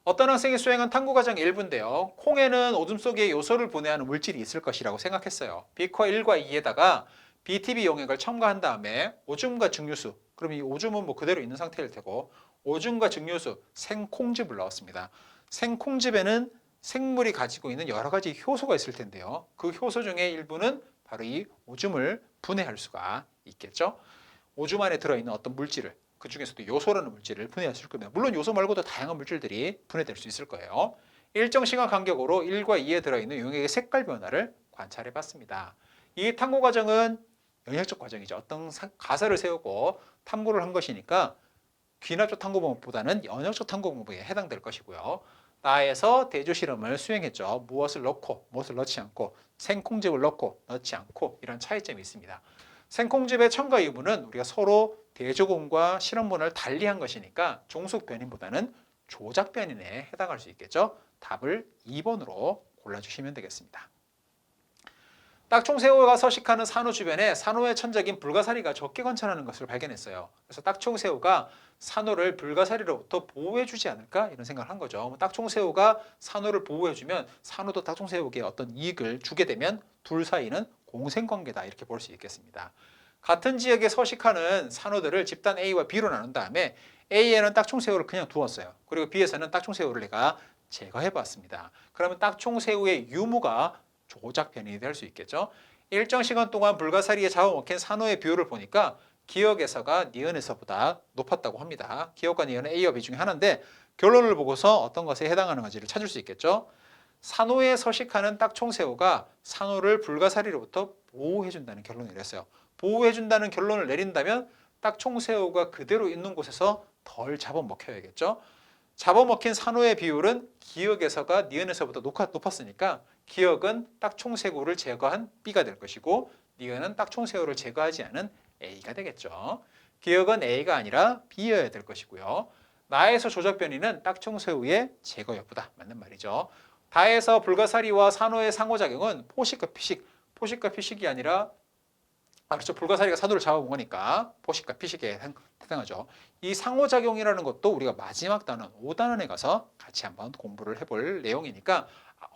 [SPEAKER 1] 어떤 학생이 수행한 탐구과정 일부인데요. 콩에는 오줌 속에 요소를 분해하는 물질이 있을 것이라고 생각했어요. 비커 1과 2에다가 BTB 용액을 첨가한 다음에 오줌과 증류수, 그럼 이 오줌은 뭐 그대로 있는 상태일 테고 오줌과 증류수, 생콩즙을 넣었습니다. 생콩즙에는 생물이 가지고 있는 여러 가지 효소가 있을 텐데요. 그 효소 중에 일부는 바로 이 오줌을 분해할 수가 있겠죠. 오줌 안에 들어있는 어떤 물질을, 그 중에서도 요소라는 물질을 분해했을 겁니다. 물론 요소 말고도 다양한 물질들이 분해될 수 있을 거예요. 일정 시간 간격으로 1과 2에 들어있는 용액의 색깔 변화를 관찰해 봤습니다. 이 탐구 과정은 영역적 과정이죠. 어떤 가설을 세우고 탐구를 한 것이니까 귀납적 탐구 방법보다는 연역적 탐구 방법에 해당될 것이고요. 나에서 대조 실험을 수행했죠. 무엇을 넣고 무엇을 넣지 않고 생콩즙을 넣고 넣지 않고 이런 차이점이 있습니다. 생콩즙의 첨가 유무는 우리가 서로 대조군과 실험군을 달리한 것이니까 종속 변인보다는 조작 변인에 해당할 수 있겠죠. 답을 2번으로 골라주시면 되겠습니다. 딱총새우가 서식하는 산호 주변에 산호의 천적인 불가사리가 적게 관찰하는 것을 발견했어요. 그래서 딱총새우가 산호를 불가사리로부터 보호해주지 않을까 이런 생각을 한 거죠. 딱총새우가 산호를 보호해주면 산호도 딱총새우에게 어떤 이익을 주게 되면 둘 사이는 공생관계다 이렇게 볼 수 있겠습니다. 같은 지역에 서식하는 산호들을 집단 A와 B로 나눈 다음에 A에는 딱총새우를 그냥 두었어요. 그리고 B에서는 딱총새우를 내가 제거해 봤습니다. 그러면 딱총새우의 유무가 조작 변인이 될 수 있겠죠. 일정 시간 동안 불가사리에 잡아먹힌 산호의 비율을 보니까 기역에서가 니은에서보다 높았다고 합니다. 기역과 니은은 A와 B 중에 하나인데 결론을 보고서 어떤 것에 해당하는지를 찾을 수 있겠죠. 산호에 서식하는 딱총새우가 산호를 불가사리로부터 보호해준다는 결론을 내렸어요. 보호해준다는 결론을 내린다면 딱총새우가 그대로 있는 곳에서 덜 잡아먹혀야겠죠. 잡아먹힌 산호의 비율은 기역에서가 니은에서보다 높았으니까 기역은 딱총새우를 제거한 B가 될 것이고 니은은 딱총새우를 제거하지 않은 A가 되겠죠. 기역은 A가 아니라 B여야 될 것이고요. 나에서 조작 변이는 딱총새우의 제거 여부다. 맞는 말이죠. 다에서 불가사리와 산호의 상호작용은 포식과 피식, 포식과 피식이 아니라 그렇죠. 불가사리가 산호를 잡아먹으니까 포식과 피식에 해당하죠. 이 상호작용이라는 것도 우리가 마지막 단원 5단원에 가서 같이 한번 공부를 해볼 내용이니까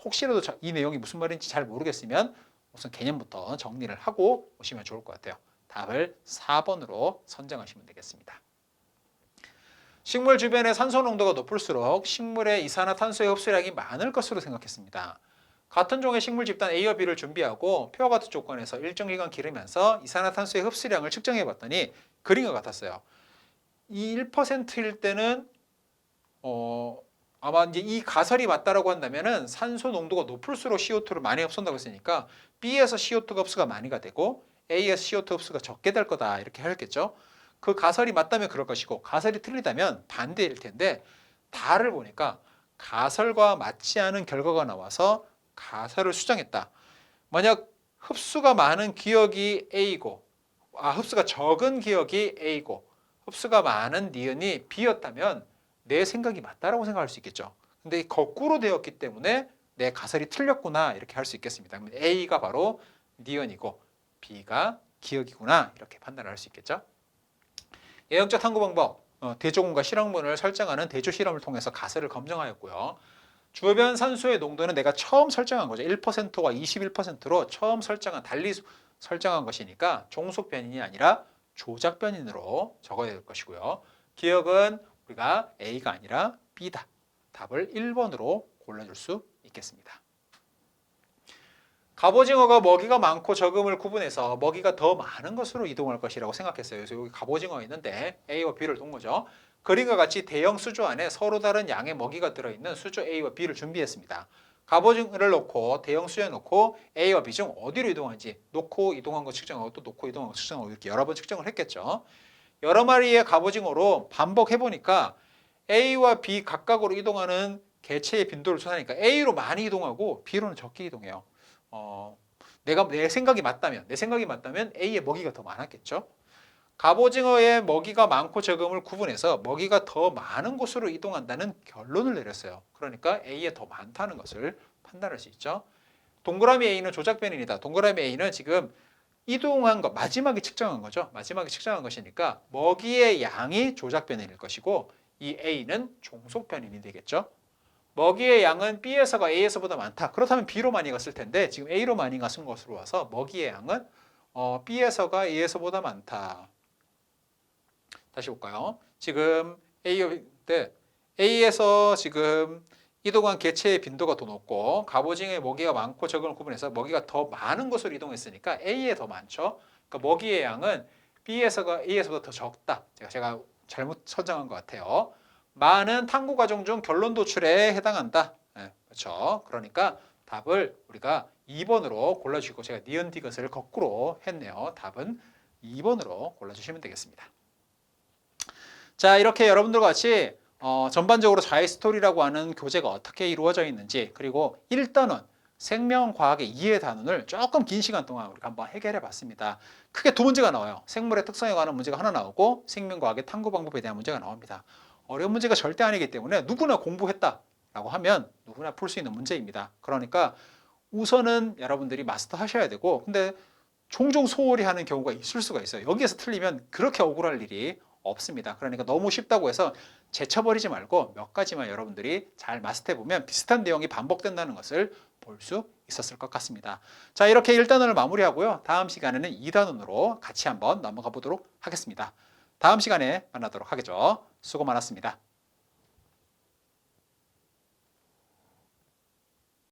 [SPEAKER 1] 혹시라도 이 내용이 무슨 말인지 잘 모르겠으면 우선 개념부터 정리를 하고 오시면 좋을 것 같아요. 답을 4번으로 선정하시면 되겠습니다. 식물 주변의 산소 농도가 높을수록 식물의 이산화탄소의 흡수량이 많을 것으로 생각했습니다. 같은 종의 식물 집단 A와 B를 준비하고 표와 같은 조건에서 일정 기간 기르면서 이산화탄소의 흡수량을 측정해 봤더니 그림과 같았어요. 이 1%일 때는 아마 이제 이 가설이 맞다라고 한다면은 산소 농도가 높을수록 CO2를 많이 흡수한다고 했으니까 B에서 CO2 흡수가 많이가 되고 A에서 CO2 흡수가 적게 될 거다 이렇게 하였겠죠. 그 가설이 맞다면 그럴 것이고 가설이 틀리다면 반대일 텐데 다를 보니까 가설과 맞지 않은 결과가 나와서 가설을 수정했다. 만약 흡수가 많은 기억이 A고 흡수가 적은 기억이 A고 흡수가 많은 니은이 B였다면 내 생각이 맞다라고 생각할 수 있겠죠. 근데 거꾸로 되었기 때문에 내 가설이 틀렸구나 이렇게 할 수 있겠습니다. 그러면 A가 바로 니은이고 B가 기억이구나 이렇게 판단을 할 수 있겠죠. 예형적 탐구 방법, 대조군과 실험군을 설정하는 대조 실험을 통해서 가설을 검증하였고요. 주변 산소의 농도는 내가 처음 설정한 거죠. 1%와 21%로 처음 달리 설정한 것이니까 종속 변인이 아니라 조작 변인으로 적어야 될 것이고요. 기억은 우리가 A가 아니라 B다. 답을 1번으로 골라줄 수 있겠습니다. 갑오징어가 먹이가 많고 적음을 구분해서 먹이가 더 많은 것으로 이동할 것이라고 생각했어요. 그래서 여기 갑오징어가 있는데 A와 B를 둔 거죠. 그림과 같이 대형 수조 안에 서로 다른 양의 먹이가 들어있는 수조 A와 B를 준비했습니다. 갑오징어를 놓고 대형 수조에 놓고 A와 B 중 어디로 이동하는지 놓고 이동한 거 측정하고 또 놓고 이동한 거 측정하고 이렇게 여러 번 측정을 했겠죠. 여러 마리의 갑오징어로 반복해보니까 A와 B 각각으로 이동하는 개체의 빈도를 조사하니까 A로 많이 이동하고 B로는 적게 이동해요. 내 생각이 맞다면 A의 먹이가 더 많았겠죠. 갑오징어의 먹이가 많고 적음을 구분해서 먹이가 더 많은 곳으로 이동한다는 결론을 내렸어요. 그러니까 A에 더 많다는 것을 판단할 수 있죠. 동그라미 A는 조작 변인이다. 동그라미 A는 지금 이동한 것, 마지막에 측정한 거죠. 마지막에 측정한 것이니까 먹이의 양이 조작 변인일 것이고 이 A는 종속 변인이 되겠죠. 먹이의 양은 B에서가 A에서보다 많다. 그렇다면 B로 많이 갔을 텐데 지금 A로 많이 갔은 것으로 와서 먹이의 양은 B에서가 A에서보다 많다. 다시 볼까요? 지금 A에서 지금 이동한 개체의 빈도가 더 높고 갑오징어의 먹이가 많고 적은 구분해서 먹이가 더 많은 곳으로 이동했으니까 A에 더 많죠. 그러니까 먹이의 양은 B에서가 A에서보다 더 적다. 제가 잘못 선정한 것 같아요. 많은 탐구 과정 중 결론 도출에 해당한다. 네, 그렇죠. 그러니까 답을 우리가 2번으로 골라주시고 제가 니은 디귿을 거꾸로 했네요. 답은 2번으로 골라주시면 되겠습니다. 자, 이렇게 여러분들과 같이 전반적으로 자이스토리라고 하는 교재가 어떻게 이루어져 있는지 그리고 1단원 생명과학의 이해 단원을 조금 긴 시간 동안 우리가 한번 해결해 봤습니다. 크게 두 문제가 나와요. 생물의 특성에 관한 문제가 하나 나오고 생명과학의 탐구 방법에 대한 문제가 나옵니다. 어려운 문제가 절대 아니기 때문에 누구나 공부했다라고 하면 누구나 풀 수 있는 문제입니다. 그러니까 우선은 여러분들이 마스터 하셔야 되고 근데 종종 소홀히 하는 경우가 있을 수가 있어요. 여기에서 틀리면 그렇게 억울할 일이 없습니다. 그러니까 너무 쉽다고 해서 제쳐버리지 말고 몇 가지만 여러분들이 잘 마스터해보면 비슷한 내용이 반복된다는 것을 볼 수 있었을 것 같습니다. 자, 이렇게 1단원을 마무리하고요. 다음 시간에는 2단원으로 같이 한번 넘어가 보도록 하겠습니다. 다음 시간에 만나도록 하겠죠. 수고 많았습니다.